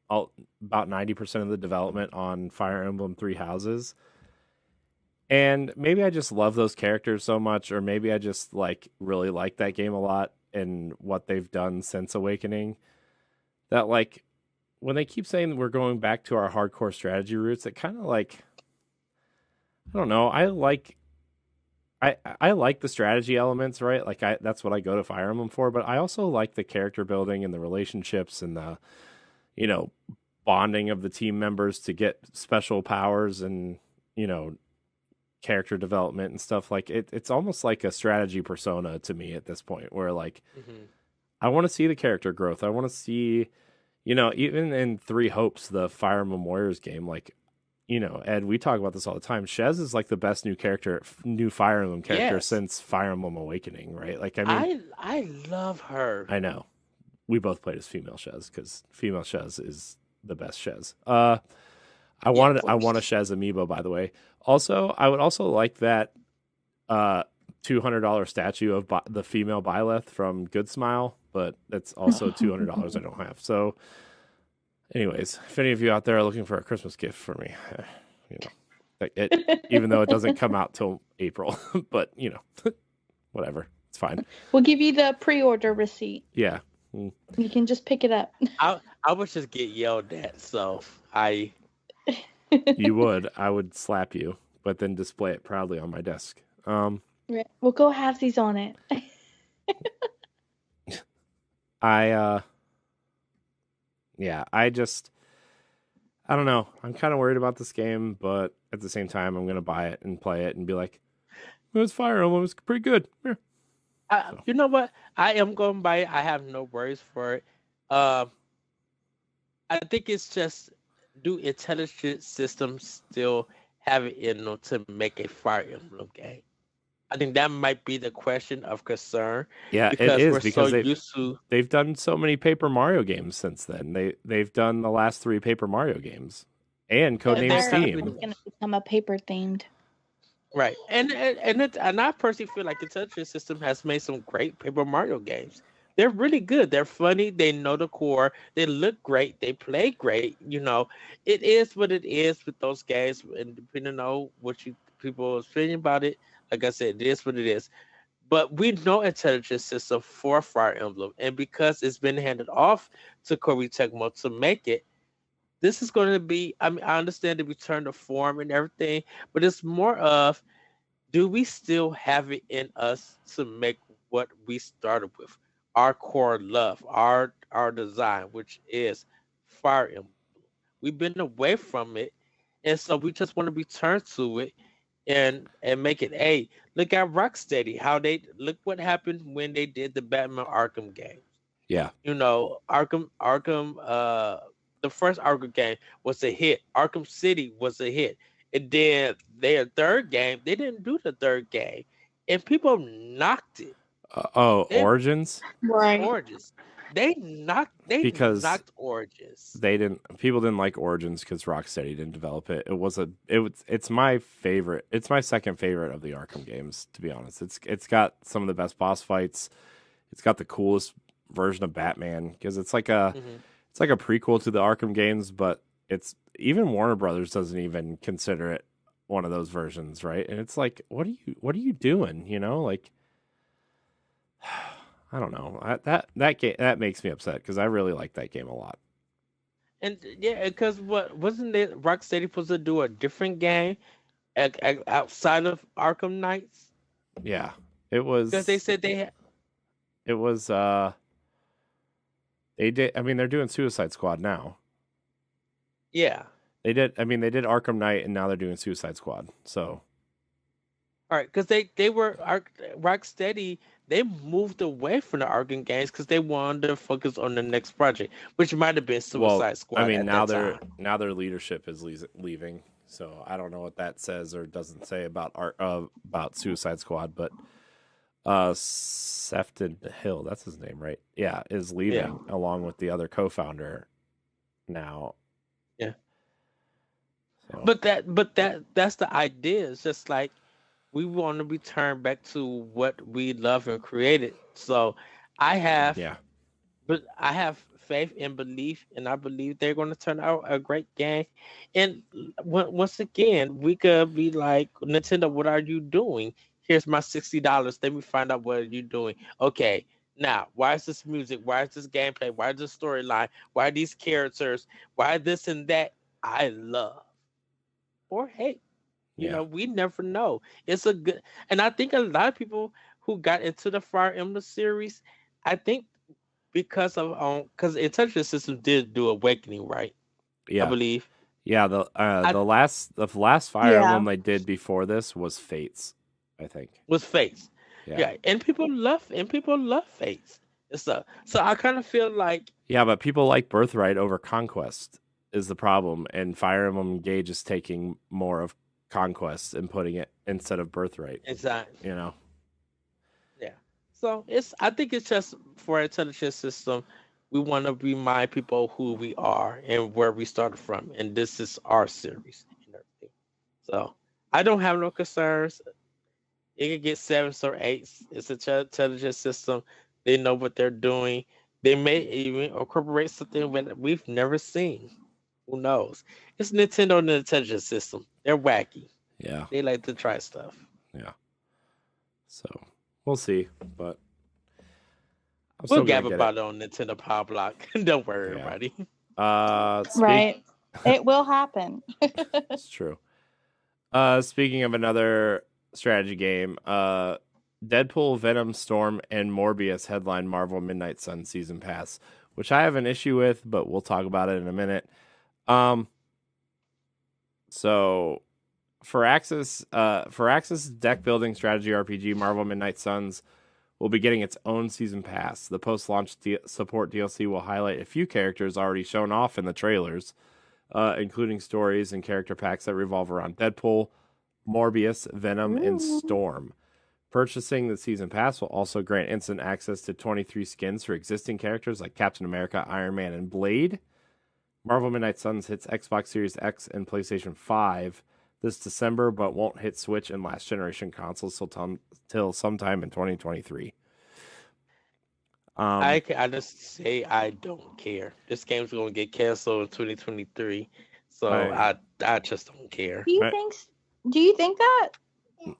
about 90% of the development on Fire Emblem Three Houses. And maybe I just love those characters so much, or maybe I just really like that game a lot and what they've done since Awakening, that like when they keep saying that we're going back to our hardcore strategy roots, it kind of like, I don't know, I like the strategy elements, right? Like that's what I go to Fire Emblem for, but I also like the character building and the relationships and the, bonding of the team members to get special powers and, character development and stuff. Like it's almost like a strategy persona to me at this point, where like I want to see the character growth. I want to see, even in Three Hopes, the Fire Emblem Warriors game, like, Ed, we talk about this all the time. Shez is like the best new Fire Emblem character since Fire Emblem Awakening, right? Like, I mean,
I love her.
I know. We both played as female Shez because female Shez is the best Shez. I want a Shez amiibo, by the way. Also, I would also like that $200 statue of the female Byleth from Good Smile, but that's also $200 I don't have. So, anyways, if any of you out there are looking for a Christmas gift for me, even though it doesn't come out till April, but whatever, it's fine.
We'll give you the pre-order receipt.
Yeah,
you can just pick it up.
I would just get yelled at, so I.
You would. I would slap you, but then display it proudly on my desk.
We'll go halvesies on it.
I don't know. I'm kind of worried about this game, but at the same time, I'm going to buy it and play it and be like, well, it's Fire Emblem. It's pretty good. Yeah.
You know what? I am going to buy it. I have no worries for it. I think it's just, do intelligent systems still have it in them to make a Fire Emblem game? I think that might be the question of concern.
Yeah, it is because they've done so many Paper Mario games since then. They've done the last 3 Paper Mario games and Codename Steam.
It's going to become a paper themed.
Right, and I personally feel like Intelligent System has made some great Paper Mario games. They're really good. They're funny. They know the core. They look great. They play great. It is what it is with those games, and depending on what people's opinion about it, like I said, it is what it is. But we know Intelligent System for Fire Emblem, and because it's been handed off to Koei Tecmo to make it, this is going to be. I mean, I understand the return to form and everything, but it's more of, do we still have it in us to make what we started with? Our core love, our design, which is Fire Emblem. We've been away from it, and so we just want to return to it and make it. Hey, look at Rocksteady, look what happened when they did the Batman Arkham games.
Yeah,
Arkham, the first Arkham game was a hit. Arkham City was a hit, and then their third game, they didn't do the third game, and people knocked it.
Origins?
Right.
Origins. They knocked Origins.
People didn't like Origins because Rocksteady didn't develop it. It's my favorite. It's my second favorite of the Arkham games, to be honest. It's got some of the best boss fights. It's got the coolest version of Batman because it's like a prequel to the Arkham games, but it's even Warner Brothers doesn't even consider it one of those versions, right? And it's like, what are you doing? Like, I don't know. That game that makes me upset because I really like that game a lot.
And yeah, because wasn't it Rocksteady supposed to do a different game outside of Arkham Knights?
Yeah, it was
because they said they had.
It was they did. I mean, they're doing Suicide Squad now.
Yeah,
they did. I mean, they did Arkham Knight, and now they're doing Suicide Squad. So
All right, because they were Rocksteady. They moved away from the Arkham games because they wanted to focus on the next project, which might have been
Well,
Suicide
I
Squad
mean,
at that time.
now their leadership is leaving, so I don't know what that says or doesn't say about Suicide Squad, but Sefton Hill, that's his name, right? Yeah, is leaving along with the other co-founder now.
Yeah.
So.
But that's the idea. It's just like we want to return back to what we love and created. So I have,
Yeah.
but I have faith and belief, and I believe they're going to turn out a great game. And once again, we could be like, Nintendo, what are you doing? Here's my $60. Let me find out what you're doing. Okay, now why is this music? Why is this gameplay? Why is this storyline? Why are these characters? Why this and that? I love or hate.
Yeah.
We never know. It's a good, and I think a lot of people who got into the Fire Emblem series, I think because of because Intelligent Systems did do Awakening, right? I
Yeah.
believe.
Yeah,
I
the last Fire
Yeah.
Emblem they did before this was Fates, I think.
was Fates.
Yeah.
Yeah, and people love Fates. And so I kind of feel like
Yeah, but people like Birthright over Conquest is the problem, and Fire Emblem Engage is taking more of Conquest and putting it instead of Birthright.
exactly.
You know.
Yeah. So I think it's just for Intelligent System, we want to remind people who we are and where we started from, and this is our series and everything. So I don't have no concerns. It could get sevens or eights. It's a intelligent system. They know what they're doing. They may even incorporate something that we've never seen. Who knows? It's Nintendo and the intelligent system. They're wacky.
Yeah.
They like to try stuff.
Yeah. So we'll see, but I'm
We'll
still gonna
gab
get
about it on Nintendo Pow Block. Don't worry,
Yeah.
everybody.
Right. It will happen.
It's true. Speaking of another strategy game, Deadpool, Venom, Storm, and Morbius headline Marvel Midnight Sun Season Pass, which I have an issue with, but we'll talk about it in a minute. So for Axis deck building strategy RPG, Marvel Midnight Suns will be getting its own season pass. The post-launch support DLC will highlight a few characters already shown off in the trailers, including stories and character packs that revolve around Deadpool, Morbius, Venom, and Storm. Purchasing the season pass will also grant instant access to 23 skins for existing characters like Captain America, Iron Man, and Blade. Marvel Midnight Suns hits Xbox Series X and PlayStation 5 this December, but won't hit Switch and last generation consoles till sometime in 2023.
I just say I don't care. This game's gonna get canceled in 2023, so I just don't care.
Do you think that?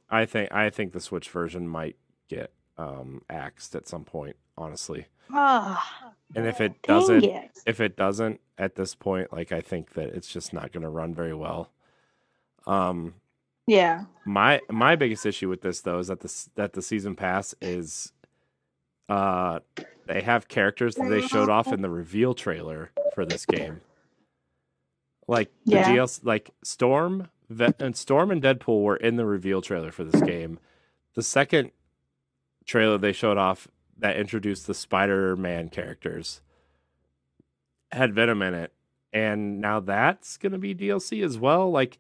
I think the Switch version might get axed at some point, honestly. And if it doesn't at this point, like I think that it's just not going to run very well.
Yeah.
My biggest issue with this though is that the season pass is they have characters that they showed off in the reveal trailer for this game. Like the DLC, like Storm and Deadpool were in the reveal trailer for this game. The second trailer they showed off that introduced the Spider-Man characters had Venom in it, and now that's going to be DLC as well. Like,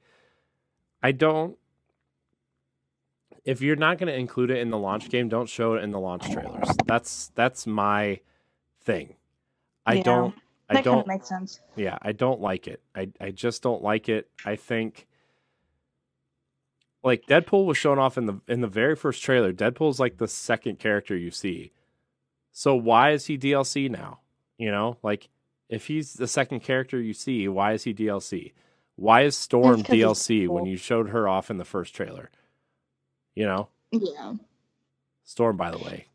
if you're not going to include it in the launch game, don't show it in the launch trailers. That's my thing. That kind of
makes sense.
Yeah, I don't like it. I just don't like it. I think like Deadpool was shown off in the very first trailer. Deadpool's like the second character you see. So why is he DLC now? You know, like if he's the second character you see, why is he DLC? Why is Storm DLC when you showed her off in the first trailer? You know?
Yeah.
Storm, by the way.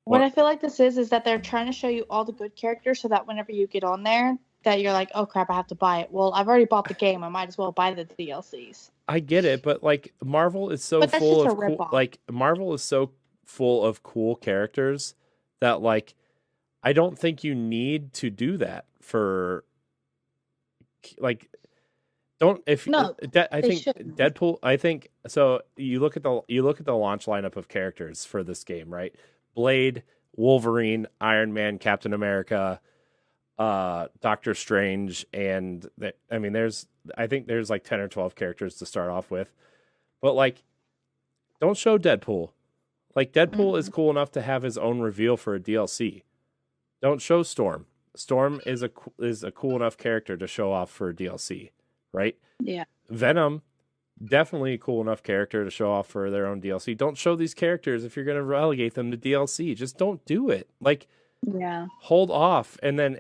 What I feel like this is that they're trying to show you all the good characters so that whenever you get on there, that you're like, oh crap, I have to buy it. Well, I've already bought the game. I might as well buy the DLCs.
I get it, but like Marvel is so full of cool, like Marvel is so full of cool characters that like I don't think you need to do that for like Don't if
No,
I
they
think
shouldn't.
Deadpool. I think so. You look at the launch lineup of characters for this game, right? Blade, Wolverine, Iron Man, Captain America, Doctor Strange, and I think there's like 10 or 12 characters to start off with, but like, don't show Deadpool. Like, Deadpool is cool enough to have his own reveal for a DLC. Don't show Storm. Storm is a cool enough character to show off for a DLC, right?
Yeah.
Venom, definitely a cool enough character to show off for their own DLC. Don't show these characters if you're going to relegate them to DLC. Just don't do it. Like,
Yeah.
hold off, and then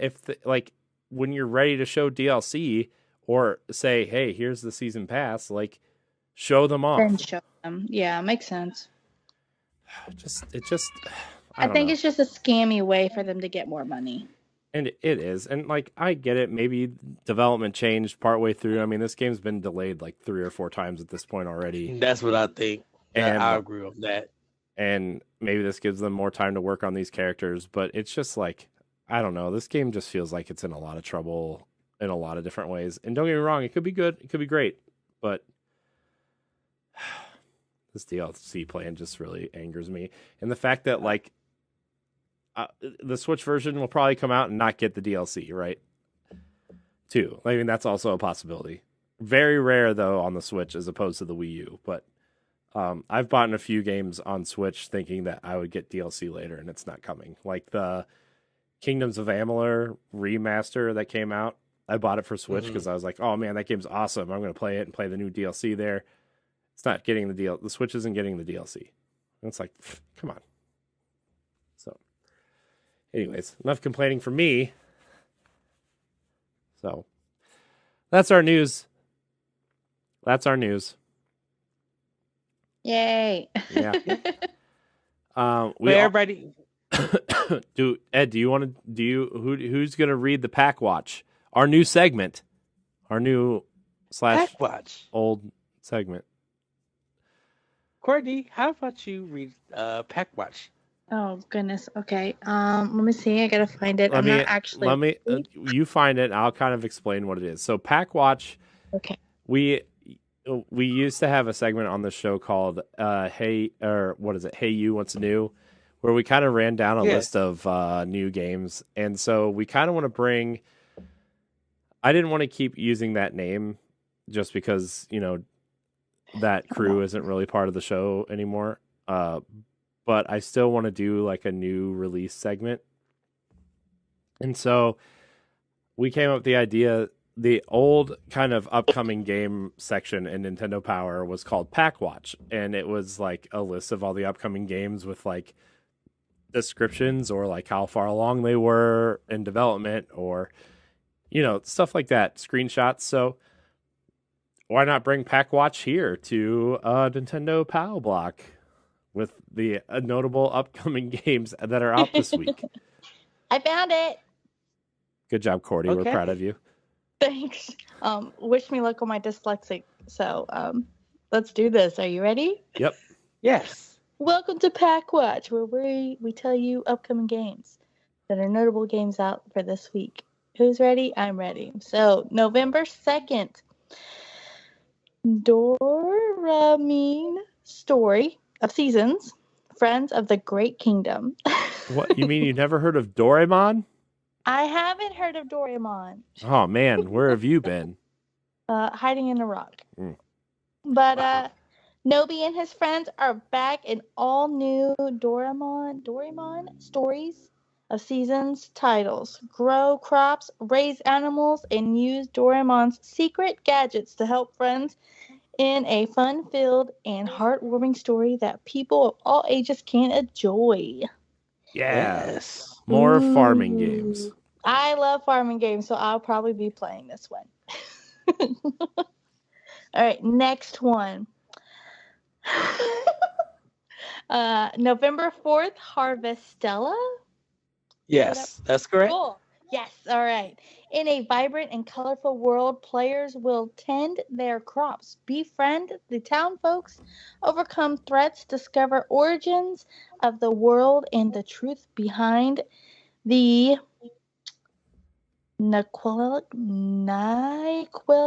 when you're ready to show DLC or say, hey, here's the season pass, like, show them off.
Then show them. Yeah, makes sense. I think it's just a scammy way for them to get more money.
And it is. And like, I get it. Maybe development changed partway through. I mean, this game's been delayed like 3 or 4 times at this point already.
That's what I think.
And
I agree with that.
And maybe this gives them more time to work on these characters, but it's just like, I don't know. This game just feels like it's in a lot of trouble in a lot of different ways. And don't get me wrong, it could be good. It could be great. But this DLC plan just really angers me. And the fact that like, the Switch version will probably come out and not get the DLC, right? Too. I mean, that's also a possibility. Very rare, though, on the Switch as opposed to the Wii U. But I've bought a few games on Switch thinking that I would get DLC later, and it's not coming. Like the Kingdoms of Amalur remaster that came out. I bought it for Switch because I was like, oh, man, that game's awesome. I'm going to play it and play the new DLC there. It's not getting the DLC. The Switch isn't getting the DLC. And it's like, come on. Anyways, enough complaining from me. So, that's our news.
Yay.
Yeah.
Everybody.
Who's going to read the Pack Watch? Our new segment. Our new /
Pack Watch.
Old segment.
Courtney, how about you read Pack Watch?
Oh goodness. Okay. Let me see. I gotta find it. Let
me. You find it. I'll kind of explain what it is. So, Pack Watch.
Okay.
We used to have a segment on the show called Hey You What's New, where we kind of ran down a list of new games, and so we kind of want to bring. I didn't want to keep using that name, just because that crew isn't really part of the show anymore. But I still want to do like a new release segment. And so we came up with the idea, the old kind of upcoming game section in Nintendo Power was called Pack Watch. And it was like a list of all the upcoming games with like descriptions or like how far along they were in development or, stuff like that, screenshots. So why not bring Pack Watch here to Nintendo Pow Block? With the notable upcoming games that are out this week.
I found it.
Good job, Courty. Okay. We're proud of you.
Thanks. Wish me luck on my dyslexic. So let's do this. Are you ready?
Yep.
Yes.
Welcome to Pack Watch, where we tell you upcoming games that are notable games out for this week. Who's ready? I'm ready. So November 2nd, Doraemon Story of Seasons, Friends of the Great Kingdom.
What? You mean you never heard of Doraemon?
I haven't heard of Doraemon.
Oh, man. Where have you been?
Hiding in a rock. But Nobi and his friends are back in all new Doraemon Stories of Seasons titles. Grow crops, raise animals, and use Doraemon's secret gadgets to help friends in a fun-filled and heartwarming story that people of all ages can enjoy.
Yes. More farming games.
I love farming games, so I'll probably be playing this one. All right, next one. November 4th, Harvestella?
Yes, that's correct.
Cool. Yes, all right. In a vibrant and colorful world, players will tend their crops, befriend the town folks, overcome threats, discover origins of the world and the truth behind the NyQuil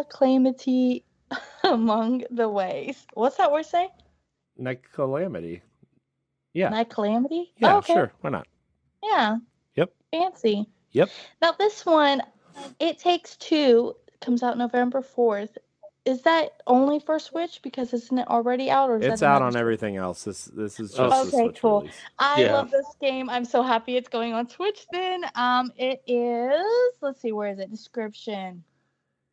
calamity among the ways. What's that word say?
Calamity. Yeah.
Calamity?
Yeah,
Oh, okay.
sure. Why not?
Yeah.
Yep.
Fancy.
Yep.
Now this one, It Takes Two, comes out November 4th. Is that only for Switch? Because isn't it already out, or is
It's
that
out
another
on
Switch?
everything else. This is just
Oh,
the
Okay,
Switch
cool.
release.
I
Yeah.
love this game. I'm so happy it's going on Switch then. It is, let's see, where is it? Description.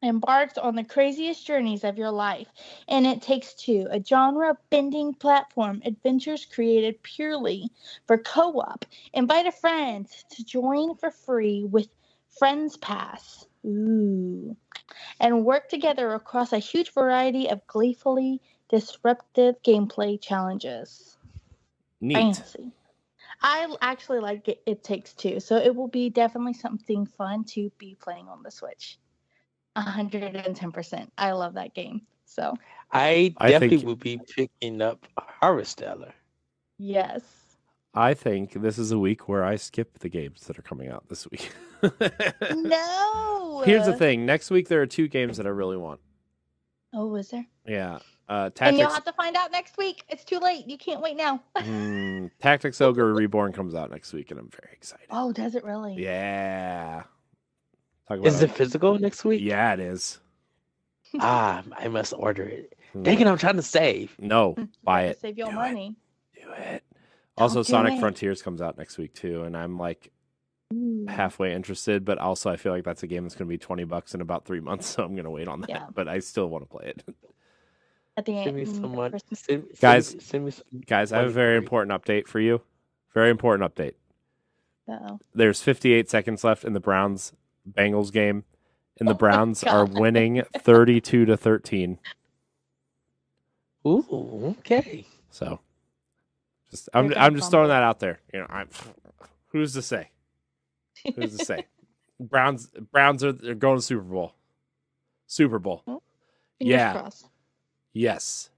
Embarked on the craziest journeys of your life, and It Takes Two, a genre-bending platform adventures created purely for co-op. Invite a friend to join for free with Friends Pass. Ooh. And work together across a huge variety of gleefully disruptive gameplay challenges.
Neat.
Fancy. I actually like It Takes Two, so it will be definitely something fun to be playing on the Switch. 110%. I love that game. So
I
I
definitely
think-
will be picking up Harvesteller.
yes.
I think this is a week where I skip the games that are coming out this week.
No.
Here's the thing. Next week there are 2 games that I really want.
Oh, is there?
Yeah.
And you'll
Tactics
have to find out next week. It's too late. You can't wait now.
Tactics Ogre Reborn comes out next week, and I'm very excited.
Oh, does it really?
Yeah. Talk
Is
about
it physical next week?
Yeah, it is.
I must order it. Dang it, I'm trying to save.
No, buy it.
Save your
Do
money.
Do it. Also,
do
Sonic
it.
Frontiers comes out next week too, and I'm like
Ooh.
halfway interested, but also I feel like that's a game that's going to be $20 in about 3 months, so I'm going to wait on that.
Yeah.
But I still want to play it.
At the
Send me
end.
some money.
Christmas.
Guys.
Send me some
Guys, I have a
money
very
for it.
important update for you. Very important update.
Uh-oh.
There's 58 seconds left in the Browns Bengals game, and the Browns are
God.
winning 32-13.
Ooh, okay.
So, just
They're
I'm
gonna
just throwing
fumble.
that out there. You know, who's to say? Who's to say? Browns are they're going to Super Bowl. Super Bowl.
Fingers
Yeah.
crossed.
Yes.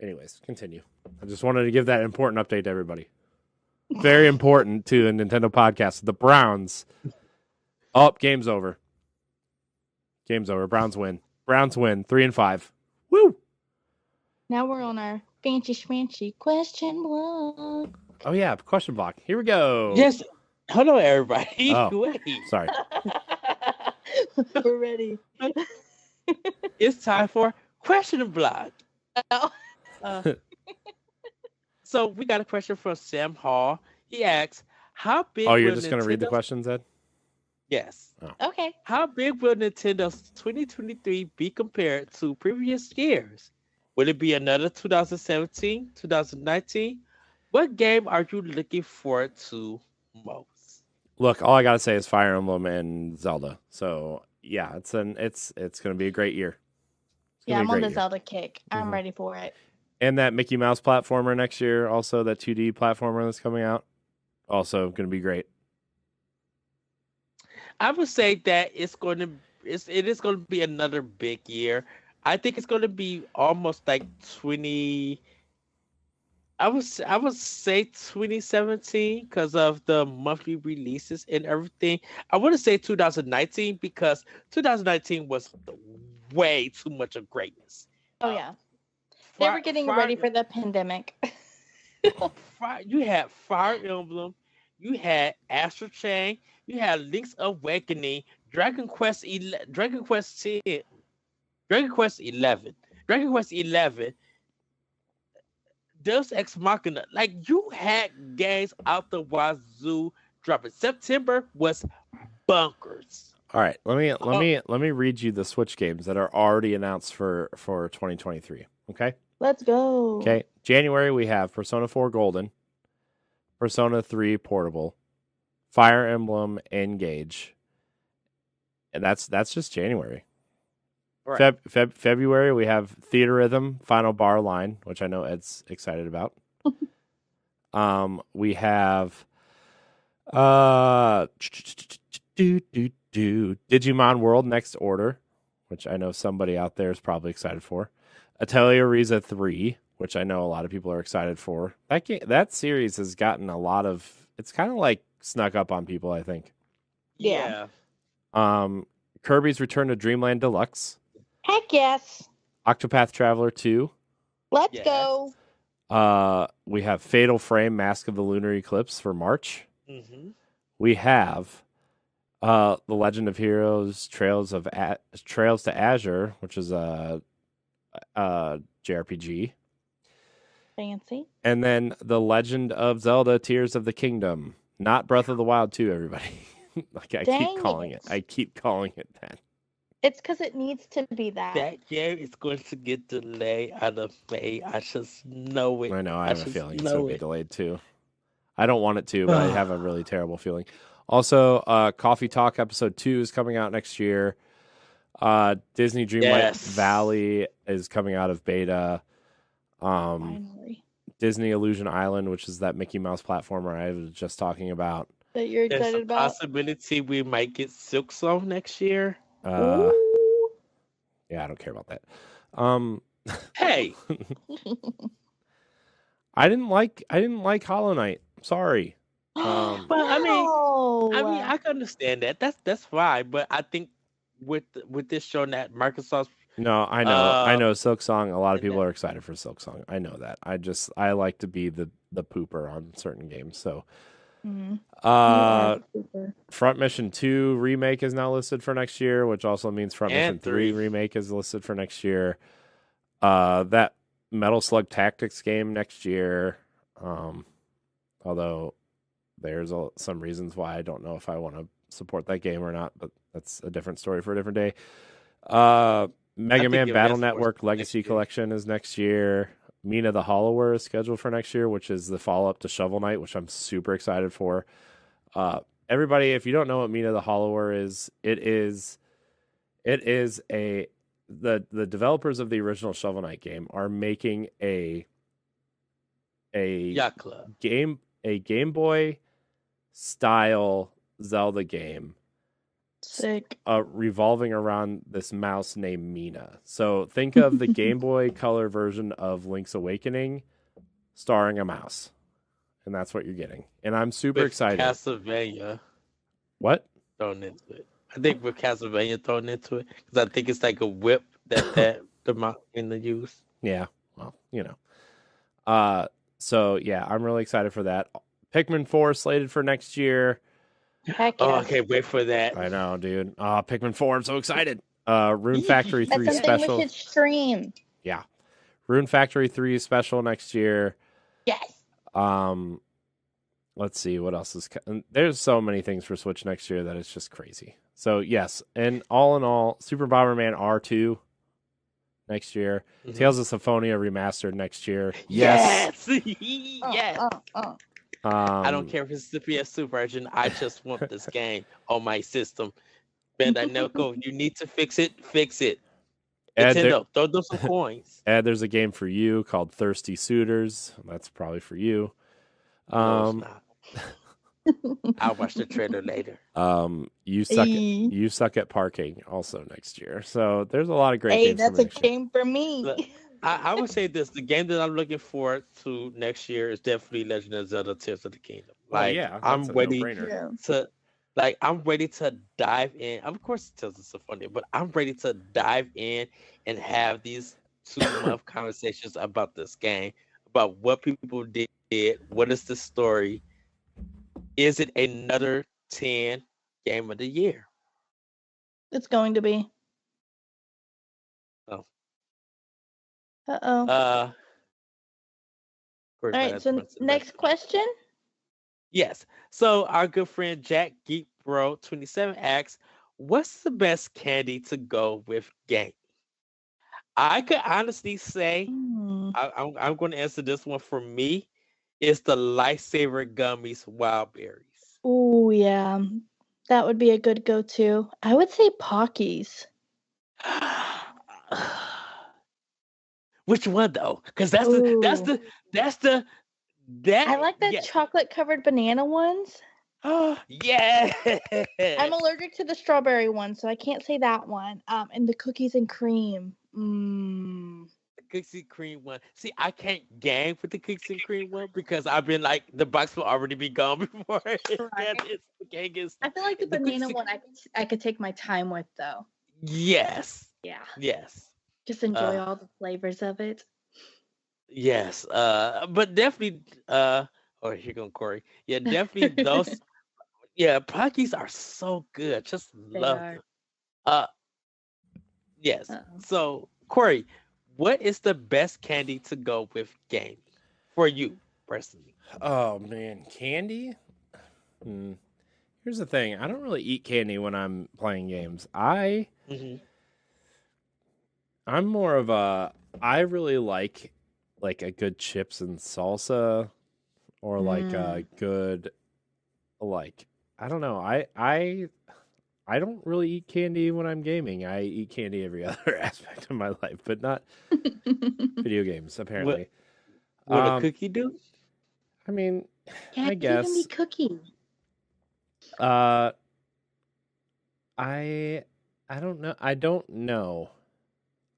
Anyways, continue. I just wanted to give that important update to everybody. Very important to the Nintendo podcast. The Browns. Oh, game's over. Game's over. Browns win. 3-5. Woo!
Now we're on our fancy schmancy question block.
Oh yeah, question block. Here we go.
Yes. Hello, everybody.
Oh.
Wait.
Sorry.
We're ready.
It's time for question block.
Oh.
So we got a question from Sam Hall. He asks, "How big?"
Oh, you're
will
just gonna read the
Nintendo's-"
questions, Ed?
Yes.
Okay.
How big will Nintendo's 2023 be compared to previous years? Will it be another 2017, 2019? What game are you looking forward to most?
Look, all I gotta say is Fire Emblem and Zelda. So yeah, it's gonna be a great year. It's gonna
Yeah,
be
I'm
a
on
great
the
year.
Zelda kick. I'm
Mhm.
ready for it.
And that Mickey Mouse platformer next year, also that 2D platformer that's coming out, also gonna be great.
I would say that it is going to be another big year. I think it's going to be almost like 20. I would say 2017 because of the monthly releases and everything. I wouldn't say 2019 because 2019 was way too much of greatness.
Oh yeah. They were getting ready for the pandemic.
You had Fire Emblem, you had Astral Chain, you had Link's Awakening, Dragon Quest 11, Dragon Quest 10, Dragon Quest 11, Dragon Quest 11, Deus Ex Machina. Like you had games out the wazoo dropping. September was bunkers.
All right, let me read you the Switch games that are already announced for 2023. Okay.
Let's go.
Okay. January we have Persona 4 Golden, Persona 3 Portable, Fire Emblem Engage, and that's just January.
Right.
February we have Theater Rhythm Final Bar Line, which I know Ed's excited about. We have Digimon World Next Order, which I know somebody out there is probably excited for. Atelier Ryza 3, which I know a lot of people are excited for. That series has gotten a lot of. It's kind of like snuck up on people, I think.
Yeah.
Kirby's Return to Dreamland Deluxe,
Heck yes.
Octopath Traveler 2.
Let's
Yes.
go.
We have Fatal Frame Mask of the Lunar Eclipse for March.
Mm-hmm.
We have The Legend of Heroes Trails to Azure, which is a JRPG.
Fancy.
And then The Legend of Zelda Tears of the Kingdom. Not Breath of the Wild 2, everybody. Like I keep calling it. I keep calling it that.
It's because it needs to be that.
That game is going to get delayed out of May. I just know it.
I know. I have a
just
feeling it's going to be
it.
delayed too. I don't want it to, but I have a really terrible feeling. Also, Coffee Talk episode 2 is coming out next year. Disney Dreamlight Valley is coming out of beta.
Finally.
Disney Illusion Island, which is that Mickey Mouse platformer I was just talking about.
That you're
There's
excited
a
about?
possibility we might get Silk Song next year.
Ooh.
Yeah, I don't care about that.
Hey,
I didn't like Hollow Knight. Sorry.
well, I mean, I can understand that. That's fine. But I think with this showing that Microsoft's
No, I know Silk Song. A lot of people are excited for Silk Song. I know that. I like to be the pooper on certain games. So, Front Mission 2 remake is now listed for next year, which also means Front Mission 3 remake is listed for next year. That Metal Slug Tactics game next year. Although there's some reasons why I don't know if I want to support that game or not, but that's a different story for a different day. Mega Man Battle Network Legacy Collection is next year. Mina the Hollower is scheduled for next year, which is the follow-up to Shovel Knight, which I'm super excited for. Everybody, if you don't know what Mina the Hollower is, it is the developers of the original Shovel Knight game are making a Game Boy style Zelda game.
Sick.
Revolving around this mouse named Mina. So think of the Game Boy Color version of Link's Awakening starring a mouse. And that's what you're getting. And I'm super excited.
Castlevania.
What?
Thrown into it. I think with Castlevania thrown into it. Because I think it's like a whip that the mouse in the use.
Yeah. Well, you know. So yeah, I'm really excited for that. Pikmin 4 slated for next year.
Heck
Oh,
yes.
I can't wait for that.
I know, dude. Pikmin 4, I'm so excited. Rune Factory 3
That's something
special.
we should stream.
Yeah. Rune Factory 3 special next year.
Yes.
Let's see what else is. There's so many things for Switch next year that it's just crazy. So yes, and all in all, Super Bomberman R2 next year. Mm-hmm. Tales of Symphonia remastered next year.
Yes. Yes. I don't care if it's the PS2 version. I just want this game on my system. Bandai Namco, you need to fix it. Fix it. Nintendo, throw them some coins.
And there's a game for you called Thirsty Suitors. That's probably for you.
No, it's not. I'll watch the trailer later.
You suck at parking also next year. So there's a lot of great games.
Hey, that's a game for me.
Look, I would say this: the game that I'm looking forward to next year is definitely Legend of Zelda: Tears of the Kingdom. Like, I'm ready to, I'm ready to dive in. Of course, it tells us so funny, but I'm ready to dive in and have these 2-month conversations about this game, about what people did, what is the story, is it another 10 game of the year?
It's going to be.
Oh.
Uh-oh. All right, so next question?
Yes. So our good friend Jack Geek Bro 27 asks, what's the best candy to go with gaming? I could honestly say, I'm going to answer this one. For me, it's the Lifesaver Gummies Wild Berries.
Oh, yeah. That would be a good go-to. I would say Pockies.
Which one though? Because I
like the chocolate covered banana ones.
Oh yeah.
I'm allergic to the strawberry one, so I can't say that one. And the cookies and cream.
cookies and cream one. See, I can't gang with the cookies and cream one because I've been like the box will already be gone before
Right.
it's the gang is
I feel like the
the cookies
banana
and-
one I could take my time with though.
Yes.
Yeah.
Yes.
Just enjoy
Uh,
all the flavors of it.
Yes. But definitely oh here you go, Corey. Yeah, definitely those yeah, Pockies are so good. Just
They
love
are.
them. Uh yes.
Uh-oh.
So Corey, what is the best candy to go with gaming for you personally?
Oh man, candy. Hmm. Here's the thing. I don't really eat candy when I'm playing games.
Hmm.
I'm more of a. I really like a good chips and salsa, or like a good like I don't know. I don't really eat candy when I'm gaming. I eat candy every other aspect of my life, but not video games. Apparently,
What a cookie do?
I mean,
Can't
I guess.
even be cookie.
I don't know. I don't know.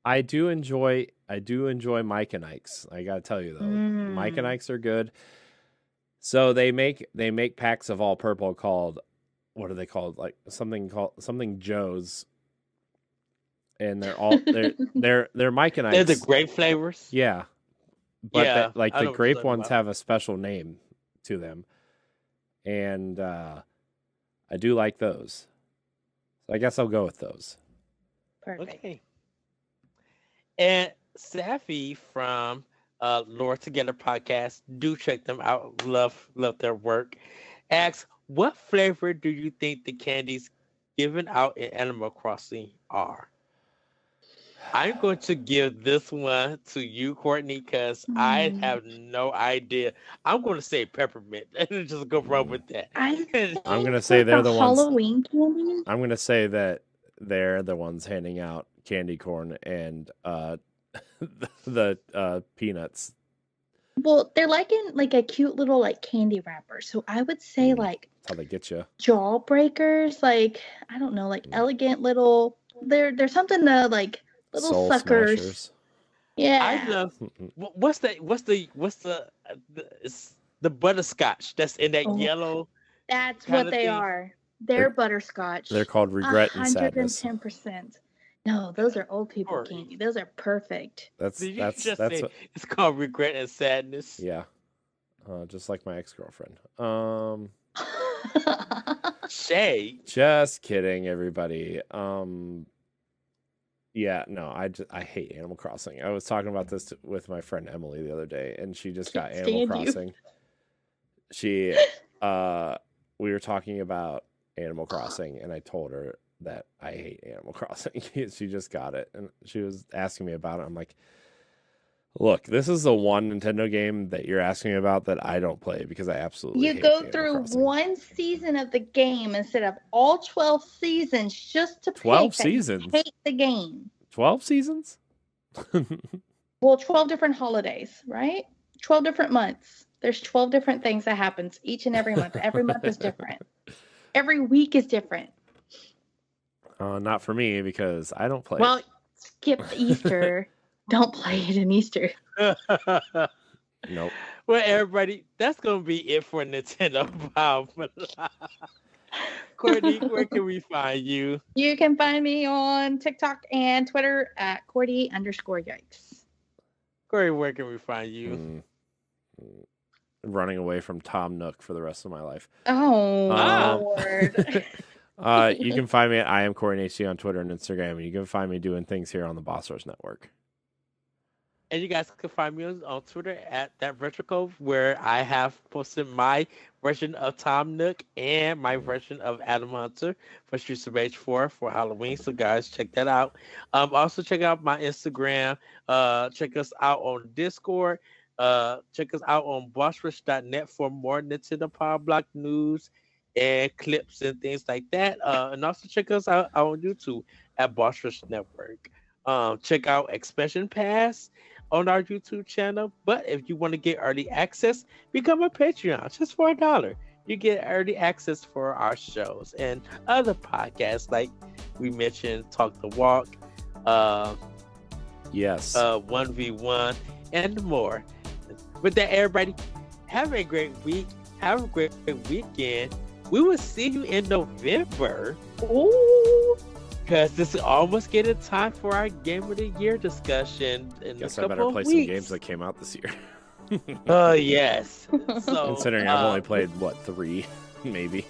I do enjoy Mike and Ike's. I gotta tell you though, Mike and Ike's are good. So they make packs of all purple called, what are they called? Like something Joe's, and they're all they're Mike and
They're
Ike's.
the grape flavors.
Yeah, but
Yeah,
like
I
the
know what you're
grape
talking
ones
about.
have a special name to them, and I do like those. So I guess I'll go with those.
Perfect.
Okay. And Safi from Lore Together podcast, do check them out. Love their work. Asks, what flavor do you think the candies given out in Animal Crossing are? I'm going to give this one to you, Courtney, because I have no idea. I'm going to say peppermint and just go run with that.
I'm gonna say they're the ones.
Halloween candy.
I'm gonna say that they're the ones handing out candy corn and the peanuts.
Well, they're like in like a cute little like candy wrapper. So I would say like
That's how they get you.
jawbreakers, like I don't know, like elegant little. There's something to like little
Soul
suckers.
smashers.
Yeah.
I love what's it's the butterscotch that's in that
Oh,
yellow.
That's
kinda
what they
thing.
are. They're butterscotch.
They're called regret and sadness.
110%. No, those are old people
Corey.
candy. Those are perfect.
That's
Did you
that's
just
that's
say
what,
it's called regret and sadness?
yeah. Just like my ex-girlfriend.
Shay.
Just kidding, everybody. Yeah, no, I hate Animal Crossing. I was talking about this with my friend Emily the other day, and she just got
Can't
Animal
stand you.
Crossing. She, we were talking about Animal Crossing, and I told her that I hate Animal Crossing. She just got it, and she was asking me about it. I'm like, look, this is the one Nintendo game that you're asking me about that I don't play because I absolutely
You
hate
go
Animal
through
Crossing.
one season of the game instead of all 12 seasons just to
12
pick that you
seasons?
hate the game.
12 seasons?
Well, 12 different holidays, right? 12 different months. There's 12 different things that happens each and every month. Every month is different. Every week is different.
Not for me because I don't play.
Well, skip Easter. Don't play it in Easter.
Nope.
Well, everybody, that's going to be it for Nintendo Pow Block. Courtney, where can we find you?
You can find me on TikTok and Twitter at Courty_Yikes.
Corey, where can we find you?
Running away from Tom Nook for the rest of my life.
Oh, Lord.
You can find me at I am Corey HC on Twitter and Instagram, and you can find me doing things here on the Boss Rush Network.
And you guys can find me on Twitter at that Retrocove, where I have posted my version of Tom Nook and my version of Adam Hunter for Streets of Rage 4 for Halloween. So guys, check that out. Also check out my Instagram. Check us out on Discord. Check us out on bossrush.net for more Nintendo Power Block news and clips and things like that. And also check us out on YouTube at Boss Rush Network. Check out Expansion Pass on our YouTube channel. But if you want to get early access, become a Patreon just for $1. You get early access for our shows and other podcasts like we mentioned, Talk the Walk.
Yes.
1v1, and more. With that, everybody, have a great week. Have a great weekend. We will see you in November.
Ooh.
Because this is almost getting time for our Game of the Year discussion in
Guess
a
I
couple
better
of
play
weeks.
some games that came out this year.
Yes. So,
Considering I've only played, 3, maybe.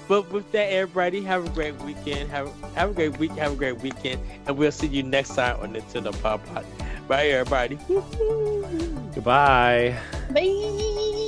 But with that, everybody, have a great weekend. Have a great week. Have a great weekend. And we'll see you next time on Nintendo Pow Block. Bye, everybody.
Goodbye.
Bye.